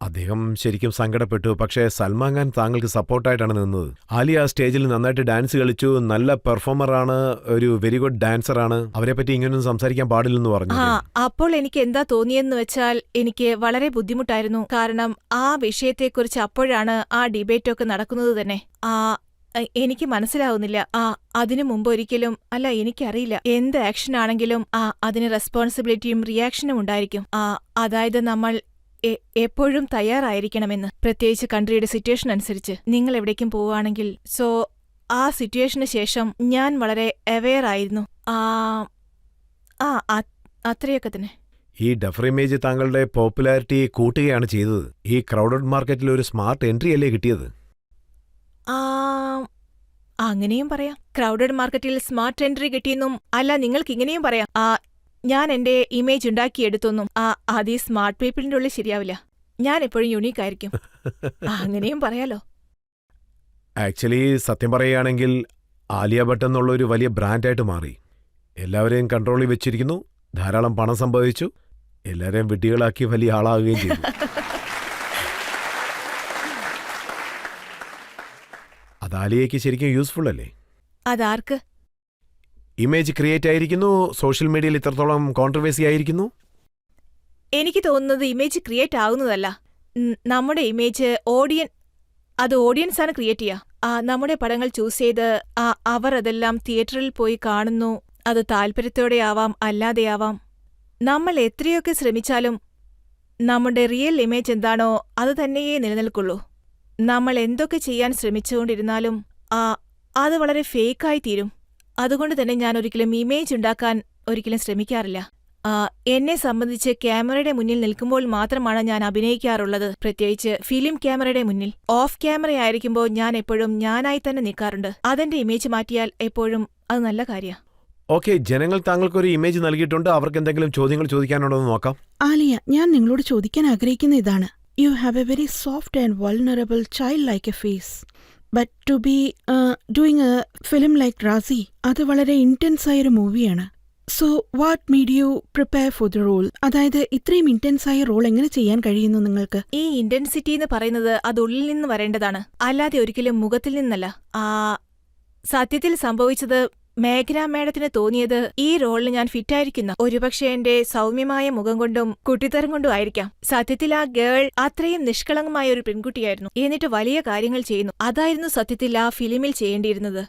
അദ്ദേഹം ശരിക്കും സങ്കടപ്പെട്ടു. പക്ഷേ സൽമാൻ ഖാൻ താങ്കൾക്ക് സപ്പോർട്ടായിട്ടാണ് നിന്നത്. ആലിയ ആ സ്റ്റേജിൽ നന്നായിട്ട് ഡാൻസ് കളിച്ചു. നല്ല പെർഫോമറാണ്, ഒരു വെരി ഗുഡ് ഡാൻസറാണ്. അവരെ പറ്റി ഇങ്ങനെയൊന്നും സംസാരിക്കാൻ പാടില്ലെന്ന് പറഞ്ഞു. അപ്പോൾ എനിക്ക് എന്താ തോന്നിയെന്ന് വെച്ചാൽ എനിക്ക് വളരെ ബുദ്ധിമുട്ടായിരുന്നു. കാരണം ആ വിഷയത്തെക്കുറിച്ച് അപ്പോഴാണ് ആ ഡിബേറ്റൊക്കെ നടക്കുന്നത് തന്നെ. എനിക്ക് മനസ്സിലാവുന്നില്ല. അതിനു മുമ്പ് ഒരിക്കലും അല്ല, എനിക്കറിയില്ല. എന്ത് ആക്ഷൻ ആണെങ്കിലും അതിന് റെസ്പോൺസിബിലിറ്റിയും റിയാക്ഷനും ഉണ്ടായിരിക്കും. അതായത് നമ്മൾ എപ്പോഴും തയ്യാറായിരിക്കണമെന്ന്, പ്രത്യേകിച്ച് കൺട്രിയുടെ സിറ്റുവേഷൻ അനുസരിച്ച്. നിങ്ങൾ എവിടേക്കും പോവുകയാണെങ്കിൽ. സോ ആ സിറ്റുവേഷന് ശേഷം ഞാൻ വളരെ അവെയർ ആയിരുന്നു. അത്രയൊക്കെ തന്നെ. ഈ ഡഫർ ഇമേജ് താങ്കളുടെ പോപ്പുലാരിറ്റി കൂട്ടുകയാണ് ചെയ്തത്. ഈ ക്രൗഡഡ് മാർക്കറ്റിൽ ഒരു സ്മാർട്ട് എൻട്രി അല്ലേ കിട്ടിയത്? അങ്ങനെയും പറയാം. ക്രൗഡഡ് മാർക്കറ്റിൽ സ്മാർട്ട് എൻട്രി കിട്ടിയെന്നും അല്ല, നിങ്ങൾക്ക് ഇങ്ങനെയും പറയാം. ഞാൻ എന്റെ ഇമേജ് ഉണ്ടാക്കിയെടുത്തൊന്നും അത് ഈ സ്മാർട്ട് പീപ്പിളിന്റെ ഉള്ളിൽ ശരിയാവില്ല. ഞാൻ എപ്പോഴും യുണീക്ക് ആയിരിക്കും. അങ്ങനെയും പറയാലോ. ആക്ച്വലി സത്യം പറയുകയാണെങ്കിൽ ആലിയ ഭട്ട് എന്നുള്ള ഒരു വലിയ ബ്രാൻഡായിട്ട് മാറി. എല്ലാവരെയും കൺട്രോളിൽ വെച്ചിരിക്കുന്നു. ധാരാളം പണം സംഭവിച്ചു. എല്ലാവരെയും വിഡ്ഢികളാക്കി വലിയ ആളാകുകയും ചെയ്തു. അത് ആലിയയ്ക്ക് ശരിക്കും യൂസ്ഫുൾ അല്ലേ? അതാർക്ക്? ഇമേജ് ക്രിയേറ്റ് ആയിരിക്കുന്നു. സോഷ്യൽ മീഡിയയിൽ ഇത്രത്തോളം കോൺട്രവേഴ്സി ആയിരിക്കുന്നു. എനിക്ക് തോന്നുന്നത് ഇമേജ് ക്രിയേറ്റ് ആകുന്നതല്ല. നമ്മുടെ ഇമേജ് ഓഡിയൻസ് ആണ് ക്രിയേറ്റ് ചെയ്യുക. നമ്മുടെ പടങ്ങൾ ചൂസ് ചെയ്ത് അവർ അതെല്ലാം തിയേറ്ററിൽ പോയി കാണുന്നു. അത് താല്പര്യത്തോടെ ആവാം, അല്ലാതെയാവാം. നമ്മൾ എത്രയൊക്കെ ശ്രമിച്ചാലും നമ്മുടെ റിയൽ ഇമേജ് എന്താണോ അത് തന്നെയേ നിലനിൽക്കുള്ളൂ. നമ്മൾ എന്തൊക്കെ ചെയ്യാൻ ശ്രമിച്ചുകൊണ്ടിരുന്നാലും അത് വളരെ ഫേക്കായി തീരും. അതുകൊണ്ട് തന്നെ ഞാൻ ഒരിക്കലും ഇമേജ് ഉണ്ടാക്കാൻ ഒരിക്കലും ശ്രമിക്കാറില്ല. എന്നെ സംബന്ധിച്ച് ക്യാമറയുടെ മുന്നിൽ നിൽക്കുമ്പോൾ മാത്രമാണ് ഞാൻ അഭിനയിക്കാറുള്ളത്. പ്രത്യേകിച്ച് ഫിലിം ക്യാമറയുടെ മുന്നിൽ. ഓഫ് ക്യാമറ ആയിരിക്കുമ്പോൾ ഞാൻ എപ്പോഴും ഞാനായി തന്നെ നിൽക്കാറുണ്ട്. അതെന്റെ ഇമേജ് മാറ്റിയാൽ എപ്പോഴും അത് നല്ല കാര്യമാണ്. ഓക്കെ, ജനങ്ങൾ താങ്കൾക്കൊരു ഇമേജ് നൽകിയിട്ടുണ്ട്. അവർക്ക് എന്തെങ്കിലും ചോദ്യങ്ങൾ ചോദിക്കാനുണ്ടോ എന്ന് നോക്കാം. ആലിയ, ഞാൻ നിങ്ങളോട് ചോദിക്കാൻ ആഗ്രഹിക്കുന്ന ഇതാണ്. You have a very soft and vulnerable child like a face. But to be doing a film like Raazi, അത് വളരെ ഇന്റൻസ് ആയൊരു മൂവിയാണ്. So what made you prepare for the role? അതായത് ഇത്രയും ഇന്റൻസ് ആയ റോൾ എങ്ങനെ ചെയ്യാൻ കഴിയുന്നു നിങ്ങൾക്ക്? ഈ ഇന്റൻസിറ്റി എന്ന് പറയുന്നത് അത് ഉള്ളിൽ നിന്ന് വരേണ്ടതാണ്, അല്ലാതെ ഒരിക്കലും മുഖത്തിൽ നിന്നല്ല. സത്യത്തിൽ സംഭവിച്ചത് മേഘന മേഡത്തിന് തോന്നിയത് ഈ റോളിന് ഞാൻ ഫിറ്റായിരിക്കുന്ന ഒരുപക്ഷെ എന്റെ സൗമ്യമായ മുഖം കൊണ്ടും കുട്ടിത്തരം കൊണ്ടും ആയിരിക്കാം. സത്യത്തിൽ ആ ഗേൾ അത്രയും നിഷ്കളങ്കമായ ഒരു പെൺകുട്ടിയായിരുന്നു. എന്നിട്ട് വലിയ കാര്യങ്ങൾ ചെയ്യുന്നു. അതായിരുന്നു സത്യത്തിൽ ആ ഫിലിമിൽ ചെയ്യേണ്ടിയിരുന്നത്.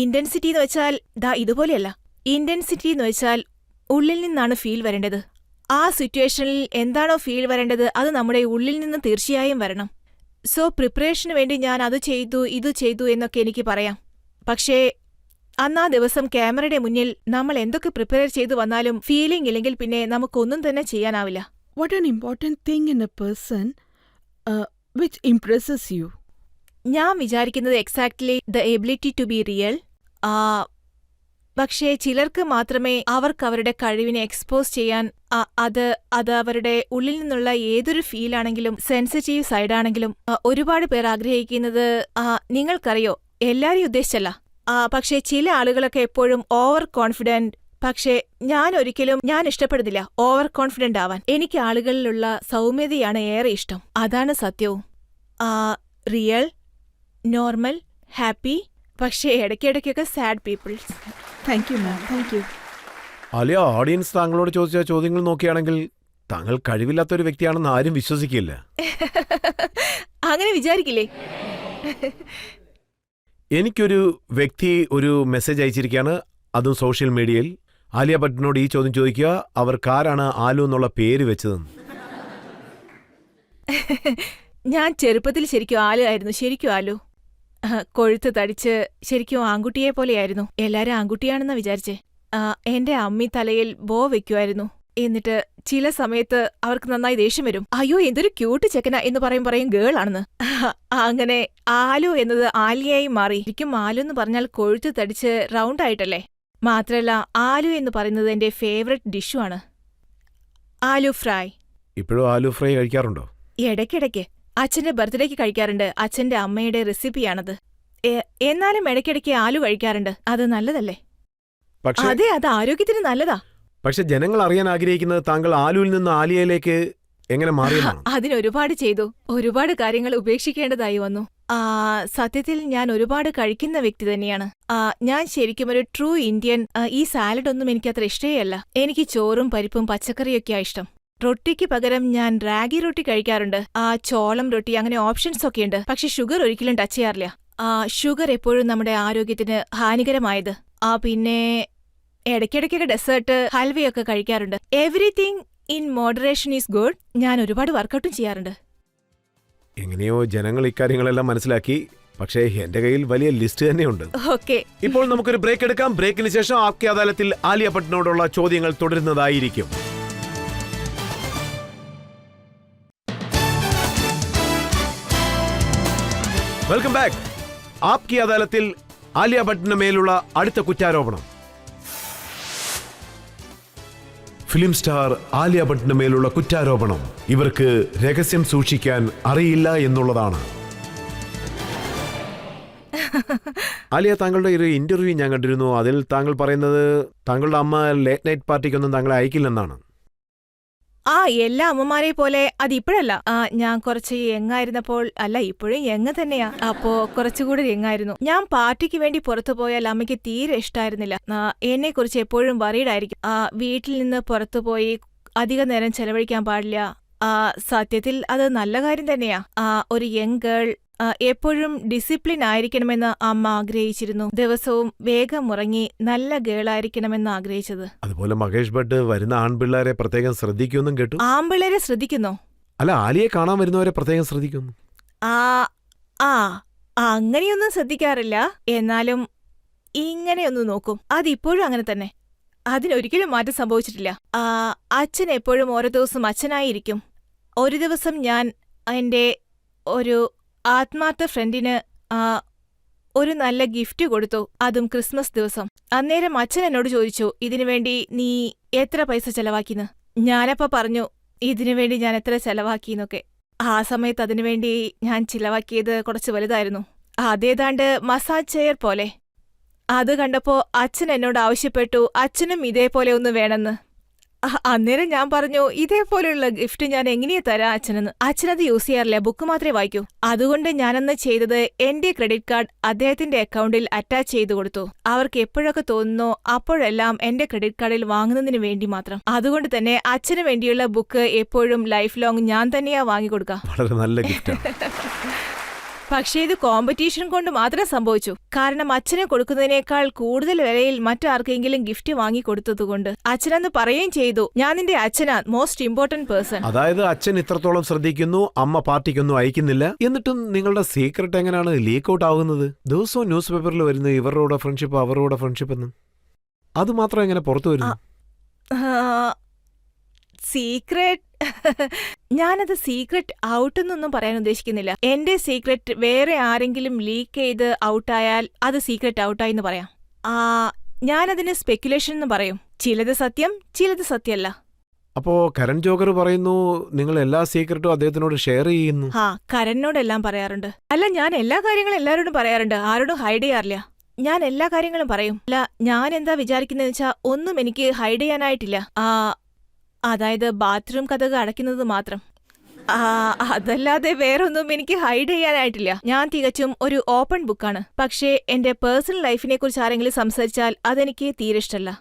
ഇന്റൻസിറ്റി എന്ന് വെച്ചാൽ ഇതുപോലെയല്ല. ഇന്റൻസിറ്റി എന്ന് വെച്ചാൽ ഉള്ളിൽ നിന്നാണ് ഫീൽ വരേണ്ടത്. ആ സിറ്റുവേഷനിൽ എന്താണോ ഫീൽ വരേണ്ടത് അത് നമ്മുടെ ഉള്ളിൽ നിന്ന് തീർച്ചയായും വരണം. സോ പ്രിപ്പറേഷന് വേണ്ടി ഞാൻ അത് ചെയ്തു ഇത് ചെയ്തു എന്നൊക്കെ എനിക്ക് പറയാം. പക്ഷേ അന്നാ ദിവസം ക്യാമറയുടെ മുന്നിൽ നമ്മൾ എന്തൊക്കെ പ്രിപ്പയർ ചെയ്തു വന്നാലും ഫീലിംഗ് ഇല്ലെങ്കിൽ പിന്നെ നമുക്കൊന്നും തന്നെ ചെയ്യാനാവില്ല. What an important thing in a person which impresses you? ഞാൻ വിചാരിക്കുന്നത് exactly the ability to be real. പക്ഷേ ചിലർക്ക് മാത്രമേ അവർക്ക് അവരുടെ കഴിവിനെ എക്സ്പോസ് ചെയ്യാൻ അത് അവരുടെ ഉള്ളിൽ നിന്നുള്ള ഏതൊരു ഫീലാണെങ്കിലും സെൻസിറ്റീവ് സൈഡാണെങ്കിലും ഒരുപാട് പേർ ആഗ്രഹിക്കുന്നത് നിങ്ങൾക്കറിയോ, എല്ലാരെയും ഉദ്ദേശിച്ചല്ല. പക്ഷേ ചില ആളുകളൊക്കെ എപ്പോഴും ഓവർ കോൺഫിഡന്റ്. പക്ഷേ ഞാൻ ഇഷ്ടപ്പെടുന്നില്ല ഓവർ കോൺഫിഡന്റ് ആവാൻ. എനിക്ക് ആളുകളിലുള്ള സൗമ്യതയാണ് ഏറെ ഇഷ്ടം. അതാണ് സത്യവും. റിയൽ, നോർമൽ, ഹാപ്പി, പക്ഷേ ഇടയ്ക്കിടയ്ക്കൊക്കെ sad peoples. Thank you ma'am, thank you. Alia, audience താങ്കളോട് ചോദിച്ച ചോദ്യങ്ങൾ നോക്കിയാണെങ്കിൽ താങ്കൾ കഴിവില്ലാത്തൊരു വ്യക്തിയാണെന്ന് ആരും വിശ്വസിക്കില്ല. അങ്ങനെ വിചാരിക്കില്ലേ? എനിക്കൊരു വ്യക്തി ഒരു മെസ്സേജ് അയച്ചിരിക്കുകയാണ്, അതും സോഷ്യൽ മീഡിയയിൽ. ആലിയ ഭട്ടിനോട് ഈ ചോദ്യം ചോദിക്കുക, അവർക്കാരാണ് ആലു എന്നുള്ള പേര് വെച്ചതെന്ന്. ഞാൻ ചെറുപ്പത്തിൽ ശരിക്കും ആലു ആയിരുന്നു. ശരിക്കും ആലു. കൊഴുത്ത് തടിച്ച് ശരിക്കും ആൺകുട്ടിയെ പോലെയായിരുന്നു. എല്ലാരും ആൺകുട്ടിയാണെന്നാ വിചാരിച്ചേ. എന്റെ അമ്മി തലയിൽ ബോ വെക്കുമായിരുന്നു. എന്നിട്ട് ചില സമയത്ത് അവർക്ക് നന്നായി ദേഷ്യം വരും. അയ്യോ എന്തൊരു ക്യൂട്ട് ചെക്കന എന്ന് പറയും ഗേൾ ആണെന്ന്. അങ്ങനെ ആലു എന്നത് ആലിയായി മാറി. ശരിക്കും ആലു എന്ന് പറഞ്ഞാൽ കൊഴുത്ത് തടിച്ച് റൗണ്ട് ആയിട്ടല്ലേ. മാത്രല്ല ആലു എന്ന് പറയുന്നത് എന്റെ ഫേവററ്റ് ഡിഷുമാണ്. ആലു ഫ്രൈ. ഇപ്പോഴും ആലു ഫ്രൈ കഴിക്കാറുണ്ടോ? ഇടയ്ക്കിടയ്ക്ക് അച്ഛന്റെ ബർത്ത്ഡേക്ക് കഴിക്കാറുണ്ട്. അച്ഛന്റെ അമ്മയുടെ റെസിപ്പിയാണത്. എന്നാലും ഇടയ്ക്കിടയ്ക്ക് ആലു കഴിക്കാറുണ്ട്. അത് നല്ലതല്ലേ? പക്ഷേ അതെ, അത് ആരോഗ്യത്തിന് നല്ലതാ. പക്ഷെ ജനങ്ങൾ അറിയാൻ ആഗ്രഹിക്കുന്നത് താങ്കൾ ആലുവിൽ നിന്ന് ആലിയയിലേക്ക് എങ്ങനെ മാറിയെന്നാണ്. അതിനൊരുപാട് ചെയ്തു. ഒരുപാട് കാര്യങ്ങൾ ഉപേക്ഷിക്കേണ്ടതായി വന്നു. സത്യത്തിൽ ഞാൻ ഒരുപാട് കഴിക്കുന്ന വ്യക്തി തന്നെയാണ്. ഞാൻ ശരിക്കും ഒരു ട്രൂ ഇന്ത്യൻ. ഈ സാലഡ് ഒന്നും എനിക്കത്ര ഇഷ്ടേയല്ല. എനിക്ക് ചോറും പരിപ്പും പച്ചക്കറിയൊക്കെയാ ഇഷ്ടം. റൊട്ടിക്ക് പകരം ഞാൻ റാഗി റൊട്ടി കഴിക്കാറുണ്ട്. ചോളം റൊട്ടി, അങ്ങനെ ഓപ്ഷൻസ് ഒക്കെ ഉണ്ട്. പക്ഷെ ഷുഗർ ഒരിക്കലും ടച്ച് ചെയ്യാറില്ല. ഷുഗർ എപ്പോഴും നമ്മുടെ ആരോഗ്യത്തിന് ഹാനികരമായത്. പിന്നെ ഇടയ്ക്കിടയ്ക്കൊക്കെ ഡെസേർട്ട്, ഹൽവയൊക്കെ കഴിക്കാറുണ്ട്. Everything in moderation is good. ഞാൻ ഒരുപാട് വർക്കൗട്ടും ചെയ്യാറുണ്ട്. എങ്ങനെയോ ജനങ്ങൾ ഇക്കാര്യങ്ങളെല്ലാം മനസ്സിലാക്കി. പക്ഷേ എന്റെ കയ്യിൽ വലിയ ലിസ്റ്റ് തന്നെയുണ്ട്. ഓക്കെ, ഇപ്പോൾ നമുക്കൊരു ബ്രേക്ക് എടുക്കാം. ബ്രേക്കിന് ശേഷം ആപ്കി അദാലത്തിൽ ആലിയ ഭട്ടിനോടുള്ള ചോദ്യങ്ങൾ തുടരുന്നതായിരിക്കും. Welcome back. ആപ്കി അദാലത്തിൽ ആലിയ ഭട്ടിന് മേലുള്ള അടുത്ത കുറ്റാരോപണം. ഫിലിം സ്റ്റാർ ആലിയ ഭട്ടിന് മേലുള്ള കുറ്റാരോപണം ഇവർക്ക് രഹസ്യം സൂക്ഷിക്കാൻ അറിയില്ല എന്നുള്ളതാണ്. ആലിയ, താങ്കളുടെ ഒരു ഇന്റർവ്യൂ ഞാൻ കണ്ടിരുന്നു. അതിൽ താങ്കൾ പറയുന്നത് താങ്കളുടെ അമ്മ ലേറ്റ് നൈറ്റ് പാർട്ടിക്കൊന്നും താങ്കളെ അയക്കില്ലെന്നാണ്. എല്ലാ അമ്മമാരെ പോലെ അതിപ്പോഴല്ല. ഞാൻ കുറച്ച് യങ്ങായിരുന്നപ്പോൾ, അല്ല ഇപ്പോഴും യങ് തന്നെയാ. അപ്പോ കുറച്ചുകൂടി യങ്ങായിരുന്നു. ഞാൻ പാർട്ടിക്ക് വേണ്ടി പുറത്തു പോയാൽ അമ്മയ്ക്ക് തീരെ ഇഷ്ടായിരുന്നില്ല. എന്നെ കുറിച്ച് എപ്പോഴും വറീഡായിരിക്കും. വീട്ടിൽ നിന്ന് പുറത്തുപോയി അധിക നേരം ചെലവഴിക്കാൻ പാടില്ല. സത്യത്തിൽ അത് നല്ല കാര്യം തന്നെയാ. ഒരു യങ് ഗേൾ എപ്പോഴും ഡിസിപ്ലിൻ ആയിരിക്കണമെന്ന് അമ്മ ആഗ്രഹിച്ചിരുന്നു. ദിവസവും വേഗം ഉറങ്ങി നല്ല ഗേളായിരിക്കണമെന്ന് ആഗ്രഹിച്ചത്. അതുപോലെ മഹേഷ് ഭട്ട് വരുന്ന ആൺപിള്ളേരെ പ്രത്യേകം ശ്രദ്ധിക്കുമെന്നും കേട്ടു. ആൺപിള്ളേരെ ശ്രദ്ധിക്കുന്നോ? അല്ല, ആലിയെ കാണാൻ വരുന്നവരെ പ്രത്യേകം ശ്രദ്ധിക്കുന്നു. അങ്ങനെയൊന്നും ശ്രദ്ധിക്കാറില്ല. എന്നാലും ഇങ്ങനെയൊന്ന് നോക്കും. അതിപ്പോഴും അങ്ങനെ തന്നെ. അതിനൊരിക്കലും മാറ്റം സംഭവിച്ചിട്ടില്ല. അച്ഛൻ എപ്പോഴും ഓരോ ദിവസം അച്ഛനായിരിക്കും. ഒരു ദിവസം ഞാൻ എന്റെ ഒരു ആത്മാർത്ഥ ഫ്രണ്ടിന് ഒരു നല്ല ഗിഫ്റ്റ് കൊടുത്തു. അതും ക്രിസ്മസ് ദിവസം. അന്നേരം അച്ഛൻ എന്നോട് ചോദിച്ചു, ഇതിനുവേണ്ടി നീ എത്ര പൈസ ചെലവാക്കിന്ന്. ഞാനപ്പ പറഞ്ഞു ഇതിനുവേണ്ടി ഞാൻ എത്ര ചെലവാക്കിന്നൊക്കെ. ആ സമയത്ത് അതിനുവേണ്ടി ഞാൻ ചിലവാക്കിയത് കുറച്ച് വലുതായിരുന്നു. അതേതാണ്ട് മസാജ് ചെയർ പോലെ. അത് കണ്ടപ്പോ അച്ഛൻ എന്നോട് ആവശ്യപ്പെട്ടു അച്ഛനും ഇതേപോലെ ഒന്ന് വേണമെന്ന്. അന്നേരം ഞാൻ പറഞ്ഞു, ഇതേപോലെയുള്ള ഗിഫ്റ്റ് ഞാൻ എങ്ങനെയാ തരാ അച്ഛനെന്ന്. അച്ഛനത് യൂസ് ചെയ്യാറില്ല, ബുക്ക് മാത്രമേ വായിക്കൂ. അതുകൊണ്ട് ഞാനന്ന് ചെയ്തത് എന്റെ ക്രെഡിറ്റ് കാർഡ് അദ്ദേഹത്തിന്റെ അക്കൗണ്ടിൽ അറ്റാച്ച് ചെയ്തു കൊടുത്തു. അവർക്ക് എപ്പോഴൊക്കെ തോന്നുന്നോ അപ്പോഴെല്ലാം എന്റെ ക്രെഡിറ്റ് കാർഡിൽ വാങ്ങുന്നതിന് വേണ്ടി മാത്രം. അതുകൊണ്ട് തന്നെ അച്ഛന് വേണ്ടിയുള്ള ബുക്ക് എപ്പോഴും ലൈഫ് ലോങ് ഞാൻ തന്നെയാ വാങ്ങിക്കൊടുക്കുക. വളരെ നല്ല ഗിഫ്റ്റ്. പക്ഷേ ഇത് കോമ്പറ്റീഷൻ കൊണ്ട് മാത്രം സംഭവിച്ചു. കാരണം അച്ഛന് കൊടുക്കുന്നതിനേക്കാൾ കൂടുതൽ വിലയിൽ മറ്റാർക്കെങ്കിലും ഗിഫ്റ്റ് വാങ്ങിക്കൊടുത്തതുകൊണ്ട്. അച്ഛനെന്ന് പറയുകയും ചെയ്തു, ഞാൻ നിന്റെ അച്ഛനാ, മോസ്റ്റ് ഇമ്പോർട്ടന്റ് പേഴ്സൺ. അതായത് അച്ഛൻ ഇത്രത്തോളം ശ്രദ്ധിക്കുന്നു, അമ്മ പാർട്ടിക്കൊന്നും അയക്കുന്നില്ല. എന്നിട്ടും നിങ്ങളുടെ സീക്രട്ട് എങ്ങനെയാണ് ലീക്ക് ഔട്ട് ആകുന്നത്? ദിവസവും ന്യൂസ് പേപ്പറിൽ വരുന്നു ഇവരുടെ ഫ്രണ്ട്ഷിപ്പ് അവരുടെ ഫ്രണ്ട്ഷിപ്പ് എന്ന്. അത് മാത്രം എങ്ങനെ പുറത്തു വരുന്നു? സീക്രട്ട് ഞാനത് സീക്രട്ട് ഔട്ട് എന്നൊന്നും പറയാൻ ഉദ്ദേശിക്കുന്നില്ല. എന്റെ സീക്രട്ട് വേറെ ആരെങ്കിലും ലീക്ക് ചെയ്ത് ഔട്ടായാൽ അത് സീക്രട്ട് ഔട്ടായി എന്ന് പറയാം. ഞാനതിന് സ്പെക്കുലേഷൻ എന്ന് പറയും. ചിലത് സത്യം, ചിലത് സത്യമല്ല. അപ്പോ കരൺ ജോഹർ പറയുന്നു നിങ്ങൾ എല്ലാ സീക്രട്ടും അദ്ദേഹത്തിനോട് ഷെയർ ചെയ്യുന്നു. കരണിനോടെല്ലാം പറയാറുണ്ട്. അല്ല, ഞാൻ എല്ലാ കാര്യങ്ങളും എല്ലാവരോടും പറയാറുണ്ട്. ആരോടും ഹൈഡ് ചെയ്യാറില്ല. ഞാൻ എല്ലാ കാര്യങ്ങളും പറയും. അല്ല, ഞാൻ എന്താ വിചാരിക്കുന്നതെന്ന് വെച്ചാ ഒന്നും എനിക്ക് ഹൈഡ് ചെയ്യാനായിട്ടില്ല. അതായത് ബാത്റൂം കതക് അടയ്ക്കുന്നത് മാത്രം. അതല്ലാതെ വേറൊന്നും എനിക്ക് ഹൈഡ് ചെയ്യാനായിട്ടില്ല. ഞാൻ തികച്ചും ഒരു ഓപ്പൺ ബുക്കാണ്. പക്ഷേ എന്റെ പേഴ്സണൽ ലൈഫിനെ കുറിച്ച് ആരെങ്കിലും സംസാരിച്ചാൽ അതെനിക്ക് തീരെ ഇഷ്ടമല്ല.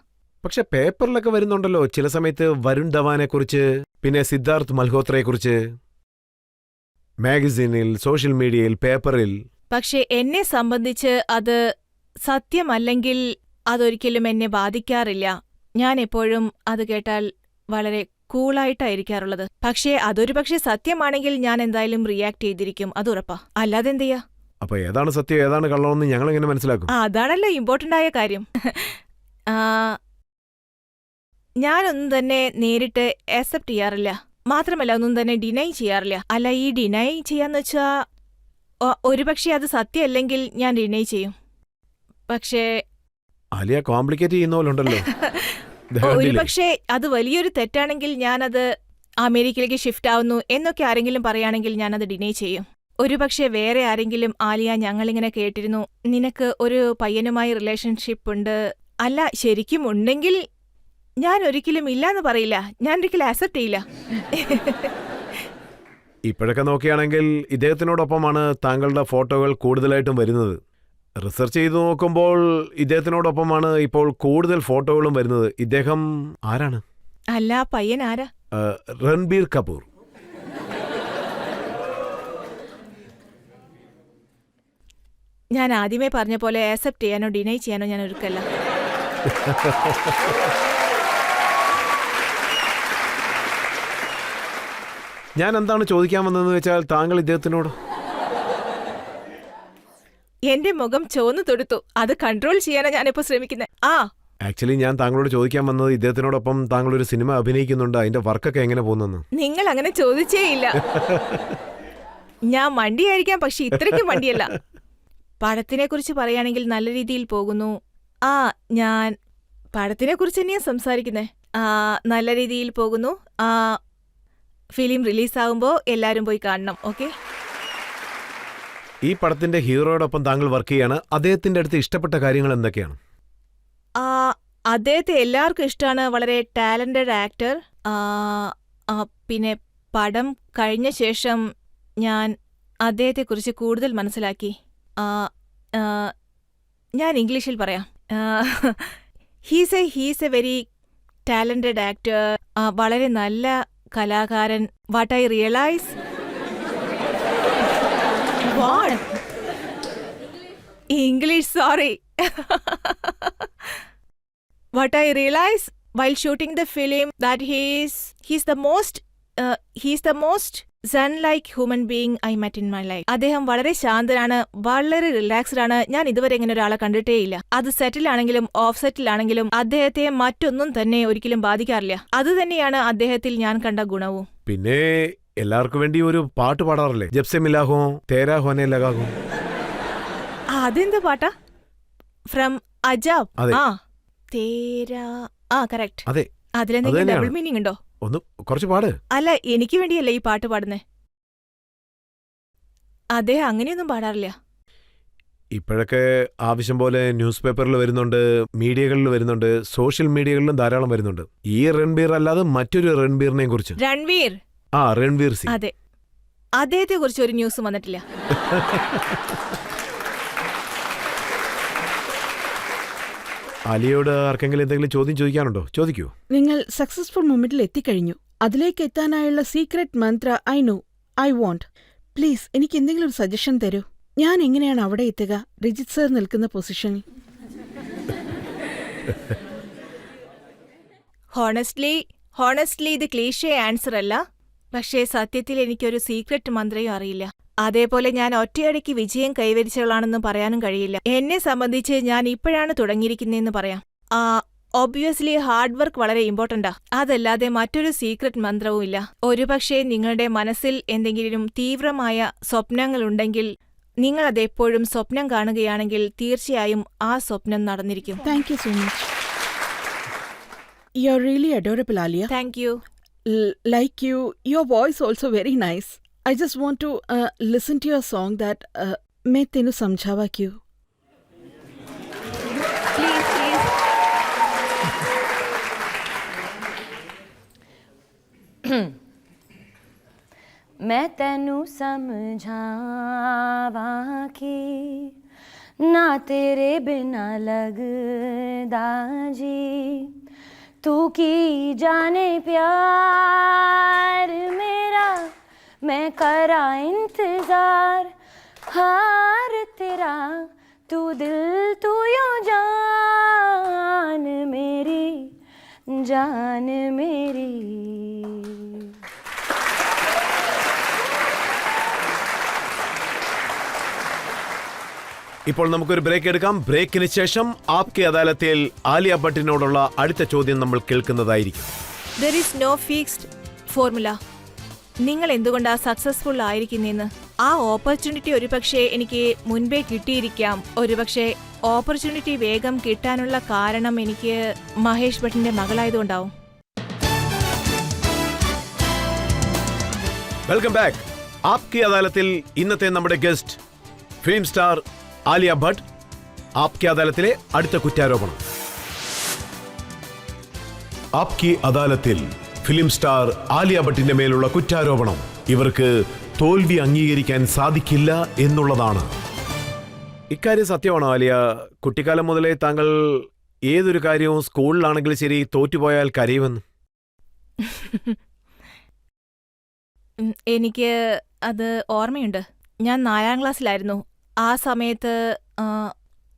പക്ഷെ പേപ്പറിലൊക്കെ വരുന്നുണ്ടല്ലോ ചില സമയത്ത് വരുൺ ധവാനെ കുറിച്ച്, പിന്നെ സിദ്ധാർത്ഥ് മൽഹോത്രയെ കുറിച്ച്. മാഗസിനിൽ, സോഷ്യൽ മീഡിയയിൽ, പേപ്പറിൽ. പക്ഷെ എന്നെ സംബന്ധിച്ച് അത് സത്യമല്ലെങ്കിൽ അതൊരിക്കലും എന്നെ ബാധിക്കാറില്ല. ഞാൻ എപ്പോഴും അത് കേട്ടാൽ വളരെ കൂളായിട്ടായിരിക്കാറുള്ളത്. പക്ഷേ അതൊരു പക്ഷേ സത്യമാണെങ്കിൽ ഞാൻ എന്തായാലും റിയാക്ട് ചെയ്തിരിക്കും, അത് ഉറപ്പാ. അല്ലാതെ എന്തെയ്യാ? അപ്പൊ ഏതാണ് സത്യം ഏതാണ് കള്ളമെന്ന് ഞങ്ങൾ എങ്ങനെ മനസ്സിലാക്കും? അതാണല്ലോ ഇമ്പോർട്ടന്റ് ആയ കാര്യം. ഞാനൊന്നും തന്നെ നേരിട്ട് അക്സെപ്റ്റ് ചെയ്യാറില്ല. മാത്രമല്ല ഒന്നും തന്നെ ഡിനൈ ചെയ്യാറില്ല. അല്ല, ഈ ഡിനൈ ചെയ്യാന്ന് വെച്ചാ ഒരുപക്ഷെ അത് സത്യമല്ലെങ്കിൽ ഞാൻ ഡിനൈ ചെയ്യും. പക്ഷേ ആലിയ കോംപ്ലിക്കേറ്റ് ചെയ്യുന്ന പോലെ ഉണ്ടല്ലോ. ഒരുപക്ഷെ അത് വലിയൊരു തെറ്റാണെങ്കിൽ ഞാനത് അമേരിക്കയിലേക്ക് ഷിഫ്റ്റ് ആവുന്നു എന്നൊക്കെ ആരെങ്കിലും പറയുകയാണെങ്കിൽ ഞാനത് ഡിനൈ ചെയ്യും. ഒരുപക്ഷെ വേറെ ആരെങ്കിലും, ആലിയ ഞങ്ങളിങ്ങനെ കേട്ടിരുന്നു, നിനക്ക് ഒരു പയ്യനുമായി റിലേഷൻഷിപ്പ് ഉണ്ട്. അല്ല, ശരിക്കും ഉണ്ടെങ്കിൽ ഞാൻ ഒരിക്കലും ഇല്ലാന്ന് പറയില്ല. ഞാൻ ഒരിക്കലും ആക്സെപ്റ്റ് ചെയ്യില്ല. ഇപ്പോഴൊക്കെ നോക്കുകയാണെങ്കിൽ ഇദ്ദേഹത്തിനോടൊപ്പമാണ് താങ്കളുടെ ഫോട്ടോകൾ കൂടുതലായിട്ടും വരുന്നത്. റിസർച്ച് ചെയ്തു നോക്കുമ്പോൾ ഇദ്ദേഹത്തിനോടൊപ്പമാണ് ഇപ്പോൾ കൂടുതൽ ഫോട്ടോകളും വരുന്നത്. ഇദ്ദേഹം ആരാണ്? അല്ല, പയ്യൻ ആരാ? രൺബീർ കപൂർ. ഞാൻ ആദ്യമേ പറഞ്ഞ പോലെ ആക്സെപ്റ്റ് ചെയ്യാനോ ഡിനൈ ചെയ്യാനോ ഞാൻ ഒരുക്കല്ല. ഞാൻ എന്താണ് ചോദിക്കാൻ വന്നതെന്ന് വെച്ചാൽ താങ്കൾ ഇദ്ദേഹത്തിനോട് എന്റെ മുഖം ചോന്നു തൊടുത്തു. അത് കൺട്രോൾ ചെയ്യാനാ ഞാനിപ്പോ ശ്രമിക്കുന്നത്. ആക്ച്വലി ഞാൻ താങ്കളോട് ചോദിക്കാൻ വന്നത് ഇദ്ദേഹത്തിനോടൊപ്പം താങ്കൾ ഒരു സിനിമ അഭിനയിക്കുന്നുണ്ട്, അതിന്റെ വർക്കൊക്കെ എങ്ങനെ പോകുന്നെന്ന്. നിങ്ങൾ അങ്ങനെ ചോദിച്ചേയില്ല. ഞാൻ മണ്ടിയായിരിക്കാം, പക്ഷെ ഇത്രയ്ക്കും മണ്ടിയല്ല. പടത്തിനെ കുറിച്ച് പറയുകയാണെങ്കിൽ നല്ല രീതിയിൽ പോകുന്നു. ഞാൻ പടത്തിനെ കുറിച്ച് തന്നെയാ സംസാരിക്കുന്നേ. നല്ല രീതിയിൽ പോകുന്നു. ഫിലിം റിലീസാകുമ്പോ എല്ലാരും പോയി കാണണം. ഓക്കെ? ഈ പടത്തിന്റെ ഹീറോയോടൊപ്പം താങ്കൾ വർക്ക് ചെയ്യാണ്. അദ്ദേഹത്തിന്റെ അടുത്ത് ഇഷ്ടപ്പെട്ട കാര്യങ്ങൾ എന്തൊക്കെയാണ്? അദ്ദേഹത്തെ എല്ലാവർക്കും ഇഷ്ടമാണ്. വളരെ ടാലന്റഡ് ആക്ടർ. പിന്നെ പടം കഴിഞ്ഞ ശേഷം ഞാൻ അദ്ദേഹത്തെക്കുറിച്ച് കൂടുതൽ മനസ്സിലാക്കി. ഞാൻ ഇംഗ്ലീഷിൽ പറയാം. He's A very talented actor. വളരെ നല്ല കലാകാരൻ. What I realise English, sorry. What I realized while shooting the film that he's the most zen-like human being I met in my life. അദ്ദേഹം വളരെ ശാന്തനാണ്, വളരെ റിലാക്സ്ഡ് ആണ്. ഞാൻ ഇതുവരെ ഇങ്ങനെ ഒരാളെ കണ്ടിട്ടേയില്ല. അത് സെറ്റിലാണെങ്കിലും ഓഫ് സെറ്റിലാണെങ്കിലും അദ്ദേഹത്തെ മറ്റൊന്നും തന്നെ ഒരിക്കലും ബാധിക്കാറില്ല. അത് തന്നെയാണ് അദ്ദേഹത്തിൽ ഞാൻ കണ്ട ഗുണവും. പിന്നെ എല്ലാവർക്കും വേണ്ടി ഒരു പാട്ട് പാടാറില്ലേ? ജബ്സെ മിലാഹോ തേരാ ഹോനെ ലഗാഹോ. അതെന്ത് പാട്ടാ? ഫ്രം അജാബ്. അതെ. തേരാ. കറക്റ്റ്. അതെ. അതിലെന്തെങ്കിലും ഡബിൾ മീനിങ് ഉണ്ടോ? ഒന്ന് കുറച്ച് പാട്. അല്ല, എനിക്ക് വേണ്ടിയല്ല ഈ പാട്ട് പാടുന്നേ. അദ്ദേഹം അങ്ങനെയൊന്നും പാടാറില്ല. ഇപ്പോഴൊക്കെ ആവശ്യം പോലെ ന്യൂസ് പേപ്പറിൽ വരുന്നുണ്ട്, മീഡിയകളിൽ വരുന്നുണ്ട്, സോഷ്യൽ മീഡിയകളിലും ധാരാളം വരുന്നുണ്ട്. ഈ രൺബീർ അല്ലാതെ മറ്റൊരു രൺബീറിനെ കുറിച്ച്. രൺവീർ. രൺവീർ സിംഗ്. അതെ, അദ്ദേഹത്തെ കുറിച്ച് ഒരു ന്യൂസ് വന്നിട്ടില്ല. അലിയോട് ആർക്കെങ്കിലും എന്തെങ്കിലും ചോദ്യം ചോദിക്കാനുണ്ടോ? ചോദിക്കൂ. നിങ്ങൾ സക്സസ്ഫുൾ മൊമെന്റിൽ എത്തിക്കഴിഞ്ഞു. അതിലേക്ക് എത്താനായുള്ള secret mantra I want. Please എനിക്ക് എന്തെങ്കിലും ഒരു സജഷൻ തരൂ. ഞാൻ എങ്ങനെയാണ് അവിടെ എത്തുക? റിജിത് സർ നിൽക്കുന്ന പൊസിഷനിൽ. ഹോണസ്റ്റ്ലി ഇത് ക്ലീഷേ ആൻസർ അല്ല. പക്ഷേ സത്യത്തിൽ എനിക്കൊരു സീക്രട്ട് മന്ത്രയും അറിയില്ല. അതേപോലെ ഞാൻ ഒറ്റയടിക്ക് വിജയം കൈവരിച്ചവളാണെന്ന് പറയാനും കഴിയില്ല. എന്നെ സംബന്ധിച്ച് ഞാൻ ഇപ്പോഴാണ് തുടങ്ങിയിരിക്കുന്നതെന്ന് പറയാം. ഒബ്വിയസ്ലി ഹാർഡ് വർക്ക് വളരെ ഇമ്പോർട്ടന്റാ. അതല്ലാതെ മറ്റൊരു സീക്രട്ട് മന്ത്രവും ഇല്ല. ഒരുപക്ഷെ നിങ്ങളുടെ മനസ്സിൽ എന്തെങ്കിലും തീവ്രമായ സ്വപ്നങ്ങളുണ്ടെങ്കിൽ, നിങ്ങൾ അതെപ്പോഴും സ്വപ്നം കാണുകയാണെങ്കിൽ തീർച്ചയായും ആ സ്വപ്നം നടന്നിരിക്കും. Thank you so much. You are really adorable, Alia. Thank you. Like you, your voice also very nice. I just want to listen to your song that मैं तेनु समझावा क्यों. Please. मैं तेनू समझावा कि ना तेरे बिना लगदा जी, तू की जाने प्यार मेरा मैं करा इंतजार हार तेरा तू दिल तू यो जान मेरी जान मेरी. ഇപ്പോൾ നമുക്കൊരു ബ്രേക്ക് എടുക്കാം. ബ്രേക്കിന് ശേഷം ആപ്കെ അദാലത്തിൽ ആലിയ ഭട്ടിനോടുള്ള അടുത്ത ചോദ്യം നമ്മൾ കേൾക്കുന്നതായിരിക്കും. There is no fixed formula. നിങ്ങൾ എന്തുകൊണ്ടാ സക്സസ്ഫുൾ ആയിരിക്കുന്നതെന്ന്. ആ ഓപ്പർച്യൂണിറ്റി ഒരുപക്ഷെ എനിക്ക് മുൻപേ കിട്ടിയിരിക്കാം. ഒരുപക്ഷെ ഓപ്പർച്യൂണിറ്റി വേഗം കിട്ടാനുള്ള കാരണം എനിക്ക് മഹേഷ് ഭട്ടിന്റെ മകളായതുകൊണ്ടാവും. Welcome back. ആപ്കെ അദാലത്തിൽ ഇന്നത്തെ നമ്മുടെ guest film star Alia Bhatt. Aapke അദാലത്തിലെ അടുത്ത കുറ്റാരോപണം. ആപ്കി അദാലത്തിൽ ഫിലിം സ്റ്റാർ ആലിയ ഭട്ടിന്റെ മേലുള്ള കുറ്റാരോപണം ഇവർക്ക് തോൽവി അംഗീകരിക്കാൻ സാധിക്കില്ല എന്നുള്ളതാണ്. ഇക്കാര്യം സത്യമാണോ ആലിയ? കുട്ടിക്കാലം മുതലേ താങ്കൾ ഏതൊരു കാര്യവും സ്കൂളിലാണെങ്കിലും ശരി തോറ്റുപോയാൽ കരയുമെന്ന്. എനിക്ക് അത് ഓർമ്മയുണ്ട്. ഞാൻ 4ാം ക്ലാസ്സിലായിരുന്നു. ആ സമയത്ത്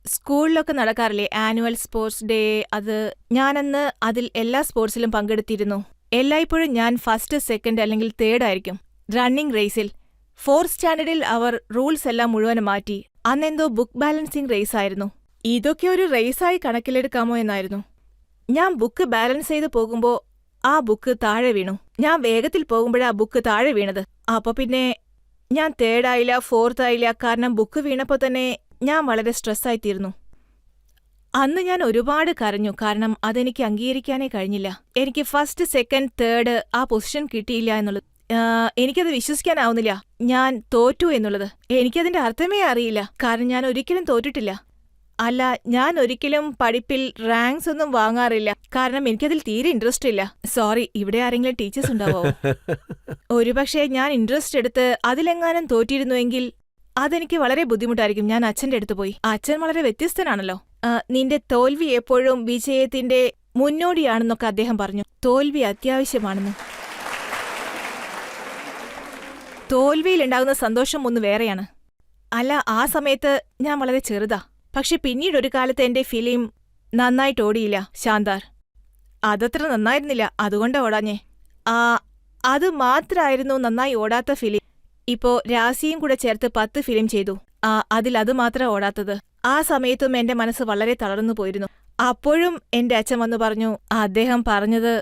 സ്കൂളിലൊക്കെ നടക്കാറില്ലേ ആനുവൽ സ്പോർട്സ് ഡേ, അത് ഞാനന്ന് അതിൽ എല്ലാ സ്പോർട്സിലും പങ്കെടുത്തിരുന്നു. എല്ലായ്പ്പോഴും ഞാൻ ഫസ്റ്റ്, സെക്കൻഡ് അല്ലെങ്കിൽ തേർഡ് ആയിരിക്കും. റണ്ണിംഗ് റേസിൽ 4th സ്റ്റാൻഡേർഡിൽ അവർ റൂൾസ് എല്ലാം മുഴുവൻ മാറ്റി. അന്നെന്തോ ബുക്ക് ബാലൻസിംഗ് റേസ് ആയിരുന്നു. ഇതൊക്കെ ഒരു റേസായി കണക്കിലെടുക്കാമോ എന്നായിരുന്നു. ഞാൻ ബുക്ക് ബാലൻസ് ചെയ്ത് പോകുമ്പോൾ ആ ബുക്ക് താഴെ വീണു. ഞാൻ വേഗത്തിൽ പോകുമ്പോഴാ ബുക്ക് താഴെ വീണത്. അപ്പൊ പിന്നെ ഞാൻ തേർഡ് ആയില്ല, 4th ആയില്ല. കാരണം ബുക്ക് വീണപ്പോൾ തന്നെ ഞാൻ വളരെ സ്ട്രെസ്സായിത്തീർന്നു. അന്ന് ഞാൻ ഒരുപാട് കരഞ്ഞു. കാരണം അതെനിക്ക് അംഗീകരിക്കാനേ കഴിഞ്ഞില്ല. എനിക്ക് ഫസ്റ്റ്, സെക്കൻഡ്, തേർഡ് ആ പൊസിഷൻ കിട്ടിയില്ല എന്നുള്ളത്. എനിക്കത് വിശ്വസിക്കാനാവുന്നില്ല. ഞാൻ തോറ്റു എന്നുള്ളത്. എനിക്കതിന്റെ അർത്ഥമേ അറിയില്ല. കാരണം ഞാൻ ഒരിക്കലും തോറ്റിട്ടില്ല. അല്ല, ഞാൻ ഒരിക്കലും പഠിപ്പിൽ റാങ്ക്സ് ഒന്നും വാങ്ങാറില്ല. കാരണം എനിക്കതിൽ തീരെ ഇൻട്രസ്റ്റ് ഇല്ല. സോറി, ഇവിടെ ആരെങ്കിലും ടീച്ചേഴ്സ് ഉണ്ടാവോ? ഒരുപക്ഷെ ഞാൻ ഇൻട്രസ്റ്റ് എടുത്ത് അതിലെങ്ങാനും തോറ്റിരുന്നുവെങ്കിൽ അതെനിക്ക് വളരെ ബുദ്ധിമുട്ടായിരിക്കും. ഞാൻ അച്ഛന്റെ അടുത്ത് പോയി. അച്ഛൻ വളരെ വ്യത്യസ്തനാണല്ലോ. നിന്റെ തോൽവി എപ്പോഴും വിജയത്തിന്റെ മുന്നോടിയാണെന്നൊക്കെ അദ്ദേഹം പറഞ്ഞു. തോൽവി അത്യാവശ്യമാണെന്ന്. തോൽവിയിലുണ്ടാകുന്ന സന്തോഷം ഒന്ന് വേറെയാണ്. അല്ല, ആ സമയത്ത് ഞാൻ വളരെ ചെറുതാ. പക്ഷെ പിന്നീട് ഒരു കാലത്ത് എന്റെ ഫിലിം നന്നായിട്ട് ഓടിയില്ല, ശാന്താർ. അതത്ര നന്നായിരുന്നില്ല, അതുകൊണ്ടാ ഓടാഞ്ഞേ. അത് മാത്രായിരുന്നു നന്നായി ഓടാത്ത ഫിലിം. ഇപ്പോ രാശിയും കൂടെ ചേർത്ത് 10 ഫിലിം ചെയ്തു. അതിൽ അത് മാത്രം ഓടാത്തത്. ആ സമയത്തും എന്റെ മനസ്സ് വളരെ തളർന്നു പോയിരുന്നു. അപ്പോഴും എന്റെ അച്ഛൻ വന്നു പറഞ്ഞു. അദ്ദേഹം പറഞ്ഞത്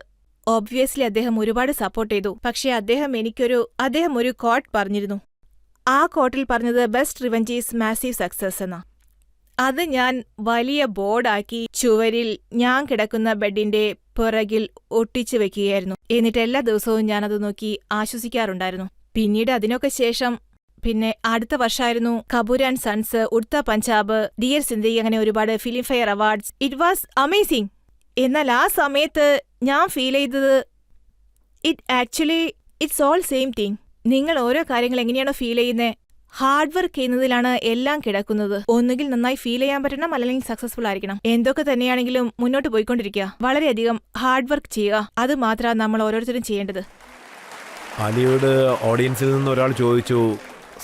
ഒബ്വിയസ്ലി അദ്ദേഹം ഒരുപാട് സപ്പോർട്ട് ചെയ്തു. പക്ഷെ അദ്ദേഹം ഒരു കോട്ട് പറഞ്ഞിരുന്നു. ആ കോട്ടിൽ പറഞ്ഞത് best revenge is massive success എന്നാ. അത് ഞാൻ വലിയ ബോർഡാക്കി ചുവരിൽ ഞാൻ കിടക്കുന്ന ബെഡിന്റെ പുറകിൽ ഒട്ടിച്ചു വെക്കുകയായിരുന്നു. എന്നിട്ട് എല്ലാ ദിവസവും ഞാനത് നോക്കി ആശ്വസിക്കാറുണ്ടായിരുന്നു. പിന്നീട് അതിനൊക്കെ ശേഷം പിന്നെ അടുത്ത വർഷമായിരുന്നു Kapoor and sons, Udta Punjab, dear Zindagi, അങ്ങനെ ഒരുപാട് Filmfare awards. It was amazing. എന്നാൽ ആ സമയത്ത് ഞാൻ ഫീൽ ചെയ്തത് ഇറ്റ്സ് ഓൾ സെയിം തിങ്. നിങ്ങൾ ഓരോ കാര്യങ്ങൾ എങ്ങനെയാണോ ഫീൽ ചെയ്യുന്നത്, ഹാർഡ് വർക്ക് ചെയ്യുന്നതിലാണ് എല്ലാം കിടക്കുന്നത്. ഒന്നുകിൽ നന്നായി ഫീൽ ചെയ്യാൻ പറ്റണം, അല്ലെങ്കിൽ സക്സസ്ഫുൾ ആയിരിക്കണം. എന്തൊക്കെ തന്നെയാണെങ്കിലും മുന്നോട്ട് പോയിക്കൊണ്ടിരിക്കുക, വളരെയധികം ഹാർഡ് വർക്ക് ചെയ്യുക. അത് മാത്രമാണ് നമ്മൾ ഓരോരുത്തരും ചെയ്യേണ്ടത്. ആലിയോട് ഓഡിയൻസിൽ നിന്ന് ഒരാൾ ചോദിച്ചു,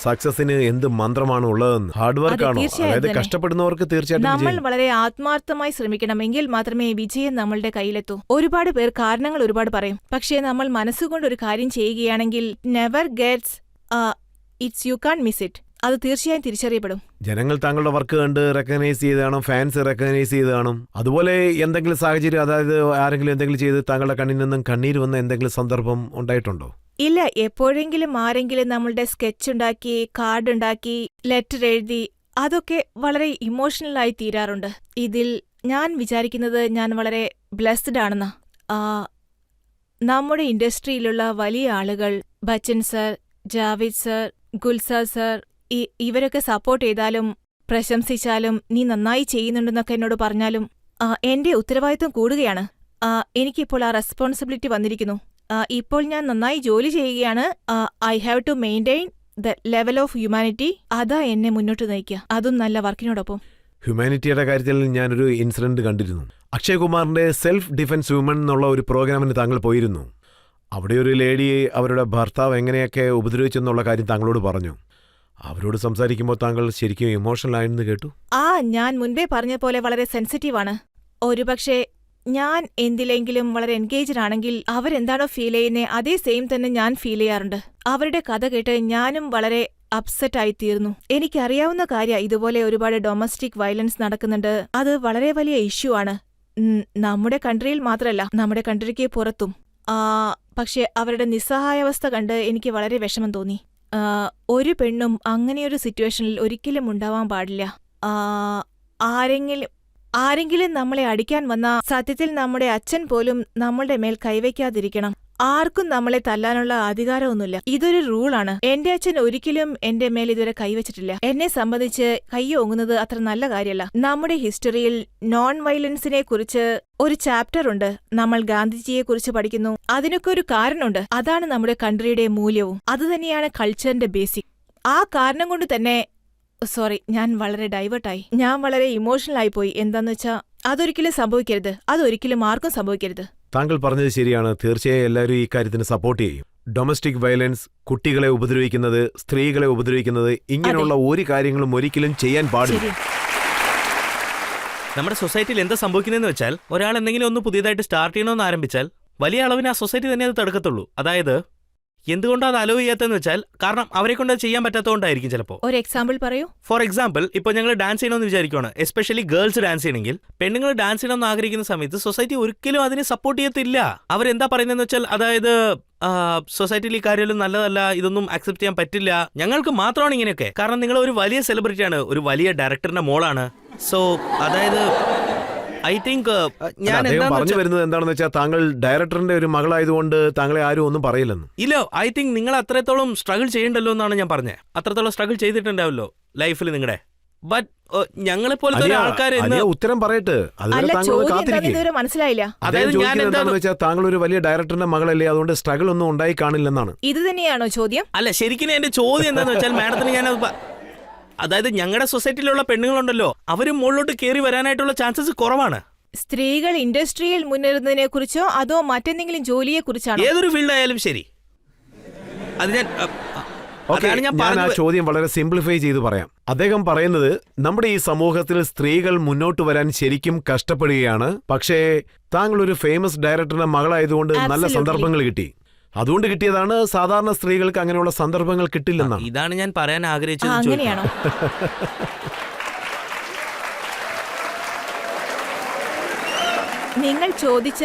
സക്സസിന് എന്ത് മന്ത്രമാണ് ഉള്ളതെന്ന്. ഹാർഡ് വർക്ക് ആണോ? അതായത് കഷ്ടപ്പെടുന്നവർക്ക് തീർച്ചയായിട്ടും നമ്മൾ വളരെ ആത്മാർത്ഥമായി ശ്രമിക്കണം. എങ്കിൽ മാത്രമേ വിജയം നമ്മളുടെ കയ്യിലെത്തൂ. ഒരുപാട് പേർ കാരണങ്ങൾ ഒരുപാട് പറയും. പക്ഷേ നമ്മൾ മനസ്സുകൊണ്ട് ഒരു കാര്യം ചെയ്യുകയാണെങ്കിൽ never gets it's you can miss it. അത് തീർച്ചയായും തിരിച്ചറിയപ്പെടും. ജനങ്ങൾ താങ്കളുടെ വർക്ക് കണ്ട് റെക്കഗ്നൈസ് ചെയ്ത് കാണും, ഫാൻസ് റെക്കഗ്നൈസ് ചെയ്ത് കാണും. അതുപോലെ എന്തെങ്കിലും സാഹചര്യം, അതായത് ആരെങ്കിലും എന്തെങ്കിലും ചെയ്ത് താങ്കളുടെ കണ്ണിൽ നിന്നും കണ്ണീര് വന്ന എന്തെങ്കിലും സന്ദർഭം ഉണ്ടായിട്ടുണ്ടോ? ഇല്ല. എപ്പോഴെങ്കിലും ആരെങ്കിലും നമ്മളുടെ സ്കെച്ച് ഉണ്ടാക്കി, കാർഡ് ഉണ്ടാക്കി, ലെറ്റർ എഴുതി, അതൊക്കെ വളരെ ഇമോഷണലായി തീരാറുണ്ട്. ഇതിൽ ഞാൻ വിചാരിക്കുന്നത് ഞാൻ വളരെ ബ്ലെസ്ഡ് ആണെന്നാ. നമ്മുടെ ഇൻഡസ്ട്രിയിലുള്ള വലിയ ആളുകൾ, Bachchan sir, Javed sir, Gulzar sir, ഇവരൊക്കെ സപ്പോർട്ട് ചെയ്താലും പ്രശംസിച്ചാലും നീ നന്നായി ചെയ്യുന്നുണ്ടെന്നൊക്കെ എന്നോട് പറഞ്ഞാലും എന്റെ ഉത്തരവാദിത്വം കൂടുകയാണ്. എനിക്കിപ്പോൾ ആ റെസ്പോൺസിബിലിറ്റി വന്നിരിക്കുന്നു. ഇപ്പോൾ ഞാൻ നന്നായി ജോലി ചെയ്യുകയാണ്. I have to maintain the level of humanity. അതാ എന്നെ മുന്നോട്ട് നയിക്കുക, അതും നല്ല വർക്കിനോടൊപ്പം. ഹ്യൂമാനിറ്റിയുടെ കാര്യത്തിൽ ഞാനൊരു ഇൻസിഡന്റ് കണ്ടിരുന്നു. അക്ഷയ് കുമാറിന്റെ സെൽഫ് ഡിഫൻസ് വുമൺ എന്നുള്ള ഒരു പ്രോഗ്രാമിന് താങ്കൾ പോയിരുന്നു. അവിടെ ഒരു ലേഡി അവരുടെ ഭർത്താവ് എങ്ങനെയൊക്കെ ഉപദ്രവിച്ചെന്നുള്ള കാര്യം താങ്കളോട് പറഞ്ഞു. അവരോട് സംസാരിക്കുമ്പോൾ താങ്കൾ ശരിക്കും ഇമോഷണൽ ആയെന്ന് കേട്ടു. ഞാൻ മുൻപേ പറഞ്ഞ പോലെ വളരെ സെൻസിറ്റീവാണ്. ഒരുപക്ഷെ ഞാൻ എന്തിലെങ്കിലും വളരെ എൻഗേജ്ഡ് ആണെങ്കിൽ അവരെന്താണോ ഫീൽ ചെയ്യുന്നേ അതേ സെയിം തന്നെ ഞാൻ ഫീൽ ചെയ്യാറുണ്ട്. അവരുടെ കഥ കേട്ട് ഞാനും വളരെ അപ്സെറ്റ് ആയിത്തീർന്നു. എനിക്കറിയാവുന്ന കാര്യം ഇതുപോലെ ഒരുപാട് ഡൊമസ്റ്റിക് വയലൻസ് നടക്കുന്നുണ്ട്. അത് വളരെ വലിയ ഇഷ്യൂ ആണ്. നമ്മുടെ കൺട്രിയിൽ മാത്രമല്ല, നമ്മുടെ കൺട്രിക്ക് പുറത്തും. പക്ഷെ അവരുടെ നിസ്സഹായാവസ്ഥ കണ്ട് എനിക്ക് വളരെ വിഷമം തോന്നി. ഒരു പെണ്ണും അങ്ങനെയൊരു സിറ്റുവേഷനിൽ ഒരിക്കലും ഉണ്ടാവാൻ പാടില്ല. ആരെങ്കിലും നമ്മളെ അടിക്കാൻ വന്നാ സത്യത്തിൽ നമ്മുടെ അച്ഛൻ പോലും നമ്മളുടെ മേൽ കൈവയ്ക്കാതിരിക്കണം. ആർക്കും നമ്മളെ തല്ലാനുള്ള അധികാരമൊന്നുമില്ല. ഇതൊരു റൂളാണ്. എന്റെ അച്ഛൻ ഒരിക്കലും എന്റെ മേൽ ഇതുവരെ കൈവച്ചിട്ടില്ല. എന്നെ സംബന്ധിച്ച് കൈ ഓങ്ങുന്നത് അത്ര നല്ല കാര്യമല്ല. നമ്മുടെ ഹിസ്റ്ററിയിൽ നോൺ വയലൻസിനെ കുറിച്ച് ഒരു ചാപ്റ്റർ ഉണ്ട്. നമ്മൾ ഗാന്ധിജിയെ കുറിച്ച് പഠിക്കുന്നു. അതിനൊക്കെ ഒരു കാരണമുണ്ട്. അതാണ് നമ്മുടെ കൺട്രിയുടെ മൂല്യവും. അതുതന്നെയാണ് കൾച്ചറിന്റെ ബേസിക്. ആ കാരണം കൊണ്ട് തന്നെ സോറി, ഞാൻ വളരെ ഡൈവേർട്ടായി. ഞാൻ വളരെ ഇമോഷണൽ ആയിപ്പോയി. എന്താന്ന് വെച്ചാ അതൊരിക്കലും സംഭവിക്കരുത്. അതൊരിക്കലും ആർക്കും സംഭവിക്കരുത്. താങ്കൾ പറഞ്ഞത് ശരിയാണ്. തീർച്ചയായും എല്ലാവരും ഈ കാര്യത്തിന് സപ്പോർട്ട് ചെയ്യും. ഡൊമസ്റ്റിക് വയലൻസ്, കുട്ടികളെ ഉപദ്രവിക്കുന്നത്, സ്ത്രീകളെ ഉപദ്രവിക്കുന്നത്, ഇങ്ങനെയുള്ള ഒരു കാര്യങ്ങളും ഒരിക്കലും ചെയ്യാൻ പാടില്ല. നമ്മുടെ സൊസൈറ്റിയിൽ എന്താ സംഭവിക്കുന്നതെന്ന് വെച്ചാൽ, ഒരാൾ എന്തെങ്കിലും ഒന്ന് പുതിയതായിട്ട് സ്റ്റാർട്ട് ചെയ്യണമെന്ന് ആരംഭിച്ചാൽ വലിയ അളവിന് ആ സൊസൈറ്റി തന്നെ അത് തടുക്കത്തുള്ളൂ. അതായത് എന്തുകൊണ്ടാണ് അത് അലോ ചെയ്യാത്തതെന്ന് വെച്ചാൽ, കാരണം അവരെ കൊണ്ട് അത് ചെയ്യാൻ പറ്റാത്തതുകൊണ്ടായിരിക്കും ചിലപ്പോൾ. ഒരു എക്സാമ്പിൾ പറയൂ. ഫോർ എക്സാമ്പിൾ, ഇപ്പോൾ ഞങ്ങൾ ഡാൻസ് ചെയ്യണമെന്ന് വിചാരിക്കുകയാണ്. എസ്പെഷ്യലി ഗേൾസ് ഡാൻസ് ചെയ്യണമെങ്കിൽ, പെണ്ണുങ്ങൾ ഡാൻസ് ചെയ്യണമെന്ന് ആഗ്രഹിക്കുന്ന സമയത്ത് സൊസൈറ്റി ഒരിക്കലും അതിനെ സപ്പോർട്ട് ചെയ്യത്തില്ല. അവരെന്താ പറയുന്നതെന്ന് വെച്ചാൽ, അതായത് സൊസൈറ്റിയിൽ ഈ കാര്യമൊന്നും നല്ലതല്ല, ഇതൊന്നും അക്സെപ്റ്റ് ചെയ്യാൻ പറ്റില്ല, ഞങ്ങൾക്ക് മാത്രമാണ് ഇങ്ങനെയൊക്കെ. കാരണം നിങ്ങൾ ഒരു വലിയ സെലിബ്രിറ്റിയാണ്, ഒരു വലിയ ഡയറക്ടറിന്റെ മോളാണ്. സോ അതായത് ഐ തിങ്ക് ഞാൻ പറഞ്ഞു വരുന്നത് എന്താണെന്ന് വെച്ചാൽ, താങ്കൾ ഡയറക്ടറിന്റെ ഒരു മകളായതുകൊണ്ട് താങ്കളെ ആരും ഒന്നും പറയില്ലെന്ന്. ഇല്ല, ഐ തിങ്ക് നിങ്ങൾ അത്രത്തോളം സ്ട്രഗിൾ ചെയ്യണ്ടല്ലോ എന്നാണ് ഞാൻ പറഞ്ഞത്. അത്രത്തോളം സ്ട്രഗിൾ ചെയ്തിട്ടുണ്ടാവല്ലോ ലൈഫിൽ നിങ്ങളുടെ. ബട്ട് ഞങ്ങളെ പോലത്തെ ആൾക്കാർ ഉത്തരം പറയട്ടെ. മനസ്സിലായില്ല. അതായത് ഞാൻ എന്താണെന്ന് വെച്ചാൽ, താങ്കൾ ഒരു വലിയ ഡയറക്ടറിന്റെ മകളല്ലേ, അതുകൊണ്ട് സ്ട്രഗിൾ ഒന്നും ഉണ്ടായി കാണില്ലെന്നാണ്. ഇത് തന്നെയാണോ ചോദ്യം? അല്ല, ശരിക്കും എന്റെ ചോദ്യം എന്താണെന്ന് വെച്ചാൽ, മാഡത്തിന് ഞാൻ അതായത് ഞങ്ങളുടെ സൊസൈറ്റിയിലുള്ള പെണ്ണുങ്ങളുണ്ടല്ലോ, അവരും മുകളിലോട്ട് കയറി വരാനായിട്ടുള്ള ചാൻസസ് കുറവാണ്. സ്ത്രീകൾ ഇൻഡസ്ട്രിയിൽ മുന്നേറുന്നതിനെ കുറിച്ചോ അതോ മറ്റെന്തെങ്കിലും ജോലിയെ കുറിച്ചാണോ? ഏതൊരു ഫീൽഡ് ആയാലും ശരി. അത് ഞാൻ ആ ചോദ്യം വളരെ സിംപ്ലിഫൈ ചെയ്ത് പറയാം. അദ്ദേഹം പറയുന്നത്, നമ്മുടെ ഈ സമൂഹത്തിൽ സ്ത്രീകൾ മുന്നോട്ട് വരാൻ ശരിക്കും കഷ്ടപ്പെടുകയാണ്. പക്ഷേ താങ്കൾ ഒരു ഫേമസ് ഡയറക്ടറുടെ മകളായതുകൊണ്ട് നല്ല സന്ദർഭങ്ങൾ കിട്ടി. അതുകൊണ്ട് കിട്ടിയതാണ്. സാധാരണ സ്ത്രീകൾക്ക് അങ്ങനെയുള്ള സന്ദർഭങ്ങൾ കിട്ടില്ലെന്നാണ്. ഇതാണ് ഞാൻ പറയാൻ ആഗ്രഹിച്ചത്. അങ്ങനെയാണോ? നിങ്ങൾ ചോദിച്ച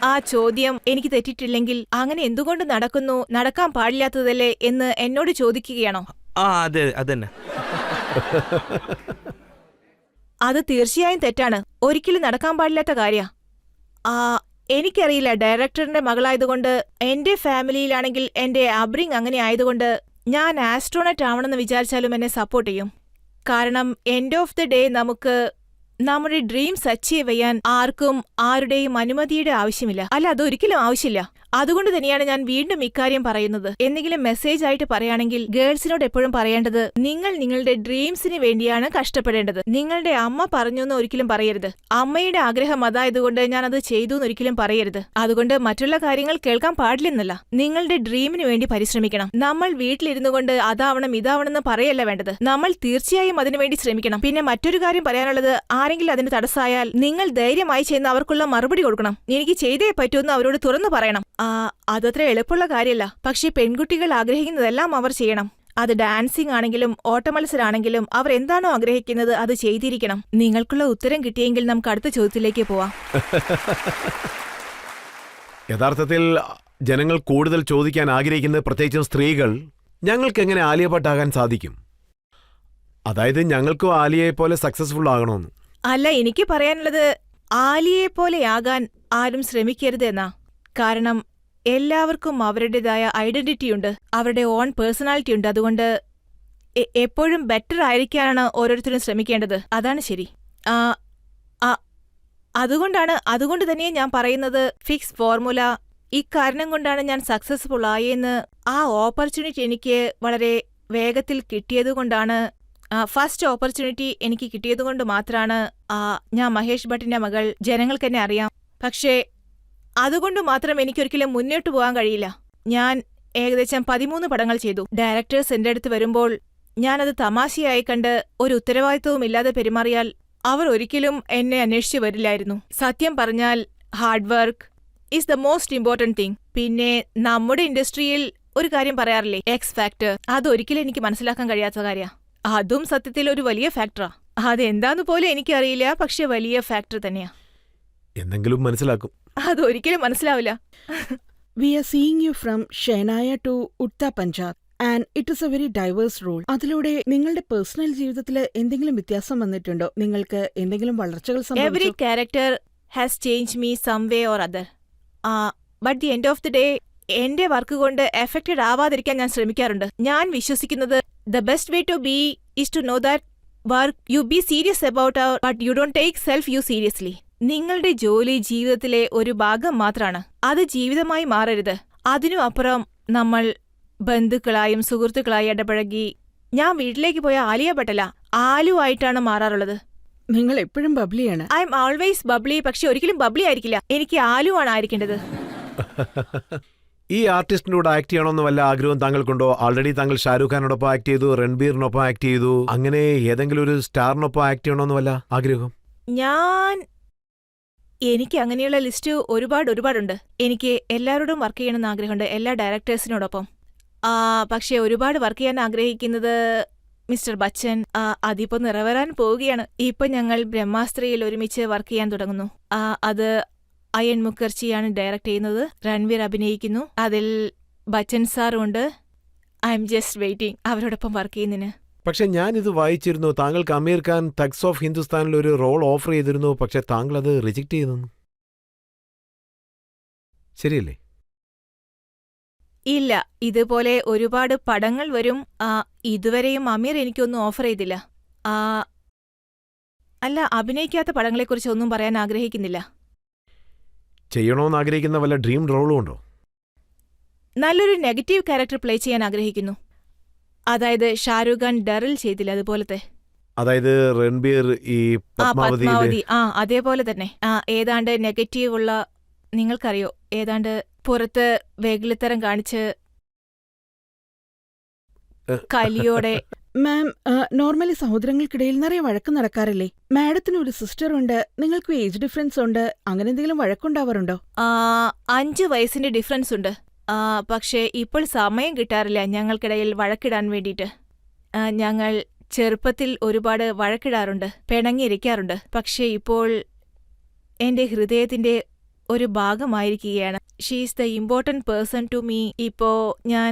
ആ ചോദ്യം എനിക്ക് തെറ്റിട്ടില്ലെങ്കിൽ അങ്ങനെ എന്തുകൊണ്ട് നടക്കുന്നു, നടക്കാൻ പാടില്ലാത്തതല്ലേ എന്ന് എന്നോട് ചോദിക്കുകയാണോ? അതെ, അതന്നെ. അത് തീർച്ചയായും തെറ്റാണ്. ഒരിക്കലും നടക്കാൻ പാടില്ലാത്ത കാര്യ. എനിക്കറിയില്ല, ഡയറക്ടറിന്റെ മകളായതുകൊണ്ട് എന്റെ ഫാമിലിയിലാണെങ്കിൽ എന്റെ അബ്രിങ് അങ്ങനെ ആയതുകൊണ്ട് ഞാൻ ആസ്ട്രോണറ്റ് ആവണമെന്ന് വിചാരിച്ചാലും എന്നെ സപ്പോർട്ട് ചെയ്യും. കാരണം എൻഡ് ഓഫ് ദി ഡേ നമുക്ക് നമ്മുടെ ഡ്രീംസ് അച്ചീവ് ചെയ്യാൻ ആർക്കും ആരുടെയും അനുമതിയുടെ ആവശ്യമില്ല. അല്ല, അതൊരിക്കലും ആവശ്യമില്ല. അതുകൊണ്ട് തന്നെയാണ് ഞാൻ വീണ്ടും ഇക്കാര്യം പറയുന്നത്. എന്തെങ്കിലും മെസ്സേജ് ആയിട്ട് പറയുകയാണെങ്കിൽ ഗേൾസിനോട് എപ്പോഴും പറയേണ്ടത്, നിങ്ങൾ നിങ്ങളുടെ ഡ്രീംസിന് വേണ്ടിയാണ് കഷ്ടപ്പെടേണ്ടത്. നിങ്ങളുടെ അമ്മ പറഞ്ഞു എന്ന് ഒരിക്കലും പറയരുത്. അമ്മയുടെ ആഗ്രഹം അതായതുകൊണ്ട് ഞാൻ അത് ചെയ്തു എന്നൊരിക്കലും പറയരുത്. അതുകൊണ്ട് മറ്റുള്ള കാര്യങ്ങൾ കേൾക്കാൻ പാടില്ലെന്നല്ല, നിങ്ങളുടെ ഡ്രീമിന് വേണ്ടി പരിശ്രമിക്കണം. നമ്മൾ വീട്ടിലിരുന്നു കൊണ്ട് അതാവണം ഇതാവണമെന്ന് പറയല്ല വേണ്ടത്. നമ്മൾ തീർച്ചയായും അതിനുവേണ്ടി ശ്രമിക്കണം. പിന്നെ മറ്റൊരു കാര്യം പറയാനുള്ളത്, ആരെങ്കിലും അതിന് തടസ്സായാൽ നിങ്ങൾ ധൈര്യമായി ചെന്ന് അവർക്കുള്ള മറുപടി കൊടുക്കണം. എനിക്ക് ചെയ്തേ പറ്റൂന്ന് അവരോട് തുറന്നു പറയണം. അതത്ര എളുപ്പമുള്ള കാര്യമല്ല. പക്ഷേ പെൺകുട്ടികൾ ആഗ്രഹിക്കുന്നതെല്ലാം അവർ ചെയ്യണം. അത് ഡാൻസിംഗ് ആണെങ്കിലും ഓട്ടമത്സരാണെങ്കിലും അവർ എന്താണോ ആഗ്രഹിക്കുന്നത് അത് ചെയ്തിരിക്കണം. നിങ്ങൾക്കുള്ള ഉത്തരം കിട്ടിയെങ്കിൽ നമുക്ക് അടുത്ത ചോദ്യത്തിലേക്ക് പോവാം. യഥാർത്ഥത്തിൽ ജനങ്ങൾ കൂടുതൽ ചോദിക്കാൻ ആഗ്രഹിക്കുന്നത്, പ്രത്യേകിച്ചും സ്ത്രീകൾ, ഞങ്ങൾക്ക് എങ്ങനെ ആലിയ ഭട്ടാകാൻ സാധിക്കും? അതായത് ഞങ്ങൾക്കും ആലിയയെ പോലെ സക്സസ്ഫുൾ ആകണമെന്ന്. അല്ല, എനിക്ക് പറയാനുള്ളത് ആലിയയെ പോലെയാകാൻ ആരും ശ്രമിക്കരുത് എന്നാ. കാരണം എല്ലാവർക്കും അവരുടേതായ ഐഡന്റിറ്റി ഉണ്ട്, അവരുടെ ഓൺ പേഴ്സണാലിറ്റി ഉണ്ട്. അതുകൊണ്ട് എപ്പോഴും ബെറ്റർ ആയിരിക്കാനാണ് ഓരോരുത്തരും ശ്രമിക്കേണ്ടത്. അതാണ് ശരി. അതുകൊണ്ട് തന്നെ ഞാൻ പറയുന്നത്, ഫിക്സ് ഫോർമുല. ഇക്കാരണം കൊണ്ടാണ് ഞാൻ സക്സസ്ഫുൾ ആയെന്ന്. ആ ഓപ്പർച്യൂണിറ്റി എനിക്ക് വളരെ വേഗത്തിൽ കിട്ടിയതുകൊണ്ടാണ്, ഫസ്റ്റ് ഓപ്പർച്യൂണിറ്റി എനിക്ക് കിട്ടിയതുകൊണ്ട് മാത്രമാണ് ഞാൻ മഹേഷ് ഭട്ടിന്റെ മകൾ. ജനങ്ങൾക്ക് എന്നെ അറിയാം. പക്ഷേ അതുകൊണ്ട് മാത്രം എനിക്കൊരിക്കലും മുന്നോട്ട് പോകാൻ കഴിയില്ല. ഞാൻ ഏകദേശം 13 പടങ്ങൾ ചെയ്തു. ഡയറക്ടേഴ്സ് എന്റെ അടുത്ത് വരുമ്പോൾ ഞാനത് തമാശയായി കണ്ട് ഒരു ഉത്തരവാദിത്വവും ഇല്ലാതെ പെരുമാറിയാൽ അവർ ഒരിക്കലും എന്നെ അന്വേഷിച്ചു വരില്ലായിരുന്നു. സത്യം പറഞ്ഞാൽ hard work is the most important thing. പിന്നെ നമ്മുടെ ഇൻഡസ്ട്രിയിൽ ഒരു കാര്യം പറയാറില്ലേ, എക്സ് ഫാക്ടർ. അതൊരിക്കലും എനിക്ക് മനസ്സിലാക്കാൻ കഴിയാത്ത കാര്യ. അതും സത്യത്തിൽ ഒരു വലിയ ഫാക്ടറാ. അതെന്താന്ന് പോലും എനിക്കറിയില്ല, പക്ഷെ വലിയ ഫാക്ടർ തന്നെയാ. എന്തെങ്കിലും മനസ്സിലാക്കും. അതൊരിക്കലും മനസ്സിലാവില്ല. We are seeing you from Shehnaya to Utta Punjab. And it is a very diverse role. അതിലൂടെ നിങ്ങളുടെ പേഴ്സണൽ ജീവിതത്തിൽ എന്തെങ്കിലും വ്യത്യാസം വന്നിട്ടുണ്ടോ? നിങ്ങൾക്ക് എന്തെങ്കിലും വളർച്ചകൾ എവറി സംഭവിച്ചോ? Character has change me some way or other. But the end of the day എന്റെ വർക്ക് കൊണ്ട് എഫക്റ്റഡ് ആവാതിരിക്കാൻ ഞാൻ ശ്രമിക്കാറുണ്ട്. ഞാൻ വിശ്വസിക്കുന്നത് the best way to be is to know that work you be serious about our but you don't take self you seriously. നിങ്ങളുടെ ജോലി ജീവിതത്തിലെ ഒരു ഭാഗം മാത്രമാണ്. അത് ജീവിതമായി മാറരുത്. അതിനും അപ്പുറം നമ്മൾ ബന്ധുക്കളായും സുഹൃത്തുക്കളായി ഇടപഴകി. ഞാൻ വീട്ടിലേക്ക് പോയ ആലിയ ഭട്ടല്ല, ആലു ആയിട്ടാണ് മാറാറുള്ളത്. നിങ്ങൾ എപ്പോഴും ബബ്ലിയാണ്. ഐ എം ഓൾവേസ് ബബ്ലി, പക്ഷെ ഒരിക്കലും ബബ്ലി ആയിരിക്കില്ല. എനിക്ക് ആലു ആണ് ആയിരിക്കേണ്ടത്. ഈ ആർട്ടിസ്റ്റിനോട് ആക്ട് ചെയ്യണമെന്ന് വല്ല ആഗ്രഹവും താങ്കൾക്കുണ്ടോ? ആൾറെഡി താങ്കൾ ഷാരൂഖ് ഖാനോടൊപ്പം ആക്ട് ചെയ്തു, രൺബീറിനൊപ്പം ആക്ട് ചെയ്തു. അങ്ങനെ ഏതെങ്കിലും ഒരു സ്റ്റാറിനൊപ്പം ആക്ട് ചെയ്യണമെന്ന് വല്ല ആഗ്രഹം? എനിക്ക് അങ്ങനെയുള്ള ലിസ്റ്റ് ഒരുപാടുണ്ട്. എനിക്ക് എല്ലാവരോടും വർക്ക് ചെയ്യണമെന്ന് ആഗ്രഹമുണ്ട്, എല്ലാ ഡയറക്ടേഴ്സിനോടൊപ്പം. പക്ഷെ ഒരുപാട് വർക്ക് ചെയ്യാൻ ആഗ്രഹിക്കുന്നത് മിസ്റ്റർ ബച്ചൻ. അതിപ്പോ നിറവേറാൻ പോവുകയാണ്. ഇപ്പൊ ഞങ്ങൾ ബ്രഹ്മാസ്ത്രയിൽ ഒരുമിച്ച് വർക്ക് ചെയ്യാൻ തുടങ്ങുന്നു. അത് അയൺ മുഖർജിയാണ് ഡയറക്ട് ചെയ്യുന്നത്. രൺവീർ അഭിനയിക്കുന്നു. അതിൽ ബച്ചൻ സാറുണ്ട്. ഐ എം ജസ്റ്റ് വെയിറ്റിംഗ് അവരോടൊപ്പം വർക്ക് ചെയ്യുന്നതിന്. പക്ഷെ ഞാനിത് വായിച്ചിരുന്നു, താങ്കൾക്ക് അമീർ ഖാൻ തഗ്സ് ഓഫ് ഹിന്ദുസ്ഥാനിൽ ഒരു റോൾ ഓഫർ ചെയ്തിരുന്നു, പക്ഷെ താങ്കൾ അത് റിജക്ട് ചെയ്തു. ശരിയല്ലേ? ഇല്ല, ഇതുപോലെ ഒരുപാട് പടങ്ങൾ വരും. ഇതുവരെയും അമീർ എനിക്കൊന്നും ഓഫർ ചെയ്തില്ല. അല്ല, അഭിനയിക്കാത്ത പടങ്ങളെക്കുറിച്ച് ഒന്നും പറയാൻ ആഗ്രഹിക്കുന്നില്ല. ചെയ്യണമെന്ന് ആഗ്രഹിക്കുന്ന വല്ല ഡ്രീം റോളും ഉണ്ടോ? നല്ലൊരു നെഗറ്റീവ് ക്യാരക്ടർ പ്ലേ ചെയ്യാൻ ആഗ്രഹിക്കുന്നു. അതായത് ഷാരൂഖ് ഖാൻ ഡറിൽ ചെയ്തില്ല, അതുപോലത്തെ. അതായത് രൺബീർ ഈ പത്മാവതി, അതേപോലെ തന്നെ. ഏതാണ്ട് നെഗറ്റീവ് ഉള്ള, നിങ്ങൾക്കറിയോ, ഏതാണ്ട് പുറത്ത് വെകിളിത്തരം കാണിച്ച് കലിയോടെ. മാം, നോർമലി സഹോദരങ്ങൾക്കിടയിൽ നിറയെ വഴക്ക് നടക്കാറില്ലേ? മാഡത്തിന് ഒരു സിസ്റ്റർ ഉണ്ട്, നിങ്ങൾക്ക് ഏജ് ഡിഫറൻസ് ഉണ്ട്, അങ്ങനെ എന്തെങ്കിലും വഴക്കുണ്ടാവാറുണ്ടോ? 5 വയസ്സിന്റെ ഡിഫറൻസ് ഉണ്ട്. പക്ഷേ ഇപ്പോൾ സമയം കിട്ടാറില്ല ഞങ്ങൾക്കിടയിൽ വഴക്കിടാൻ വേണ്ടിയിട്ട്. ഞങ്ങൾ ചെറുപ്പത്തിൽ ഒരുപാട് വഴക്കിടാറുണ്ട്, പിണങ്ങിയിരിക്കാറുണ്ട്. പക്ഷേ ഇപ്പോൾ എന്റെ ഹൃദയത്തിന്റെ ഒരു ഭാഗമായിരിക്കുകയാണ്. She is the important person to me. ഇപ്പോ ഞാൻ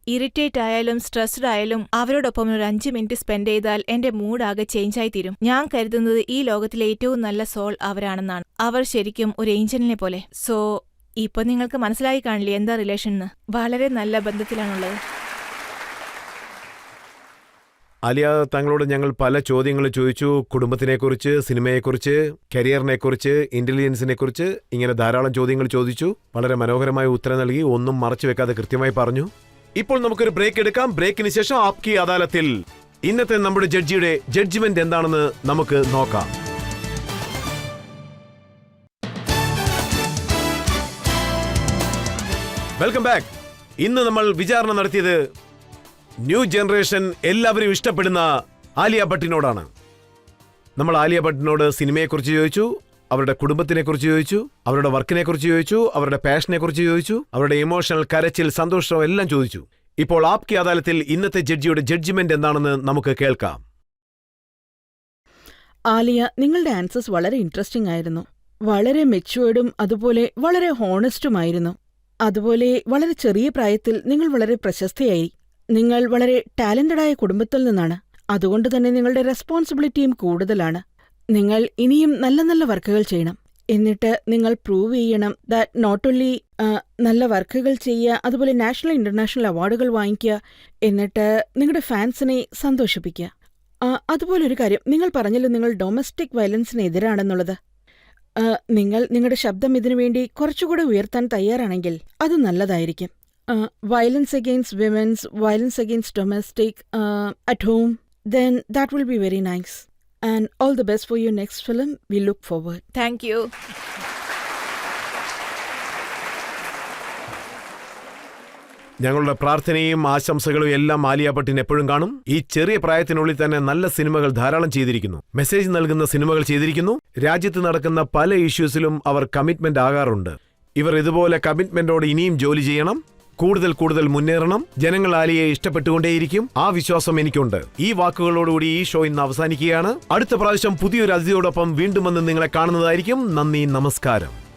ഇറിറ്റേറ്റ് ആയാലും സ്ട്രെസ്ഡ് ആയാലും അവരോടൊപ്പം ഒരു 5 മിനിറ്റ് സ്പെൻഡ് ചെയ്താൽ എന്റെ മൂഡ് ആകെ ചേഞ്ചായി തീരും. ഞാൻ കരുതുന്നത് ഈ ലോകത്തിലെ ഏറ്റവും നല്ല സോൾ അവരാണെന്നാണ്. അവർ ശരിക്കും ഒരു ഏഞ്ചലിനെ പോലെ. സോ ഇപ്പൊ നിങ്ങൾക്ക് മനസ്സിലായി കാണില്ലേ എന്താ റിലേഷൻ എന്ന്. വളരെ നല്ല ബന്ധത്തിലാണുള്ളത്. ആലിയ, താങ്കളോട് ഞങ്ങൾ പല ചോദ്യങ്ങൾ ചോദിച്ചു. കുടുംബത്തിനെക്കുറിച്ച്, സിനിമയെക്കുറിച്ച്, കരിയറിനെക്കുറിച്ച്, ഇന്റലിജൻസിനെക്കുറിച്ച്, ഇങ്ങനെ ധാരാളം ചോദ്യങ്ങൾ ചോദിച്ചു. വളരെ മനോഹരമായ ഉത്തരം നൽകി, ഒന്നും മറച്ചു വെക്കാതെ കൃത്യമായി പറഞ്ഞു. ഇപ്പോൾ നമുക്കൊരു ബ്രേക്ക് എടുക്കാം. ബ്രേക്കിന് ശേഷം ആപ്കി അദാലത്തിൽ ഇന്നത്തെ നമ്മുടെ ജഡ്ജിയുടെ ജഡ്ജ്മെന്റ് എന്താണെന്ന് നമുക്ക് നോക്കാം. Welcome back. ഇന്ന് നമ്മൾ വിചാരണ നടത്തിയത് ന്യൂ ജനറേഷൻ എല്ലാവരും ഇഷ്ടപ്പെടുന്ന ആലിയ ഭട്ടിനോടാണ്. നമ്മൾ ആലിയ ഭട്ടിനോട് സിനിമയെക്കുറിച്ച് ചോദിച്ചു, അവരുടെ കുടുംബത്തിനെക്കുറിച്ച് ചോദിച്ചു, അവരുടെ വർക്കിനെക്കുറിച്ച് ചോദിച്ചു, അവരുടെ പാഷനെക്കുറിച്ച് ചോദിച്ചു, അവരുടെ ഇമോഷണൽ കരച്ചിൽ, സന്തോഷം എല്ലാം ചോദിച്ചു. ഇപ്പോൾ ആപ്കി അദാലത്തിൽ ഇന്നത്തെ ജഡ്ജിയുടെ ജഡ്ജ്മെന്റ് എന്താണെന്ന് നമുക്ക് കേൾക്കാം. ആലിയ, നിങ്ങളുടെ ആൻസേഴ്സ് വളരെ ഇൻട്രസ്റ്റിംഗ് ആയിരുന്നു. വളരെ മെച്യൂർഡും അതുപോലെ വളരെ ഹോണസ്റ്റുമായിരുന്നു. അതുപോലെ വളരെ ചെറിയ പ്രായത്തിൽ നിങ്ങൾ വളരെ പ്രശസ്തയായി. നിങ്ങൾ വളരെ ടാലന്റഡായ കുടുംബത്തിൽ നിന്നാണ്. അതുകൊണ്ട് തന്നെ നിങ്ങളുടെ റെസ്പോൺസിബിലിറ്റിയും കൂടുതലാണ്. നിങ്ങൾ ഇനിയും നല്ല നല്ല വർക്കുകൾ ചെയ്യണം. എന്നിട്ട് നിങ്ങൾ പ്രൂവ് ചെയ്യണം ദാറ്റ് നോട്ട് ഓൺലി നല്ല വർക്കുകൾ ചെയ്യുക, അതുപോലെ നാഷണൽ ഇന്റർനാഷണൽ അവാർഡുകൾ വാങ്ങിക്കുക, എന്നിട്ട് നിങ്ങളുടെ ഫാൻസിനെ സന്തോഷിപ്പിക്കുക. അതുപോലെ ഒരു കാര്യം, നിങ്ങൾ പറഞ്ഞല്ലോ നിങ്ങൾ ഡൊമസ്റ്റിക് വയലൻസിന് എതിരാണെന്നുള്ളത്. നിങ്ങൾ നിങ്ങളുടെ ശബ്ദം ഇതിനുവേണ്ടി കുറച്ചുകൂടെ ഉയർത്താൻ തയ്യാറാണെങ്കിൽ അത് നല്ലതായിരിക്കും. Violence against women's, violence against domestic, at home, then that will be very nice. And all the best for your next film. We look forward. Thank you. ഞങ്ങളുടെ പ്രാർത്ഥനയും ആശംസകളും എല്ലാം ആലിയ ഭട്ടിന് എപ്പോഴും കാണും. ഈ ചെറിയ പ്രായത്തിനുള്ളിൽ തന്നെ നല്ല സിനിമകൾ ധാരാളം ചെയ്തിരിക്കുന്നു, മെസ്സേജ് നൽകുന്ന സിനിമകൾ ചെയ്തിരിക്കുന്നു. രാജ്യത്ത് നടക്കുന്ന പല ഇഷ്യൂസിലും അവർ കമ്മിറ്റ്മെന്റ് ആകാറുണ്ട്. ഇവർ ഇതുപോലെ കമ്മിറ്റ്മെന്റോടെ ഇനിയും ജോലി ചെയ്യണം, കൂടുതൽ കൂടുതൽ മുന്നേറണം. ജനങ്ങൾ ആലിയെ ഇഷ്ടപ്പെട്ടുകൊണ്ടേയിരിക്കും, ആ വിശ്വാസം എനിക്കുണ്ട്. ഈ വാക്കുകളോടുകൂടി ഈ ഷോ ഇന്ന് അവസാനിക്കുകയാണ്. അടുത്ത പ്രാവശ്യം പുതിയൊരു അതിഥിയോടൊപ്പം വീണ്ടും വന്ന് നിങ്ങളെ കാണുന്നതായിരിക്കും. നന്ദി, നമസ്കാരം.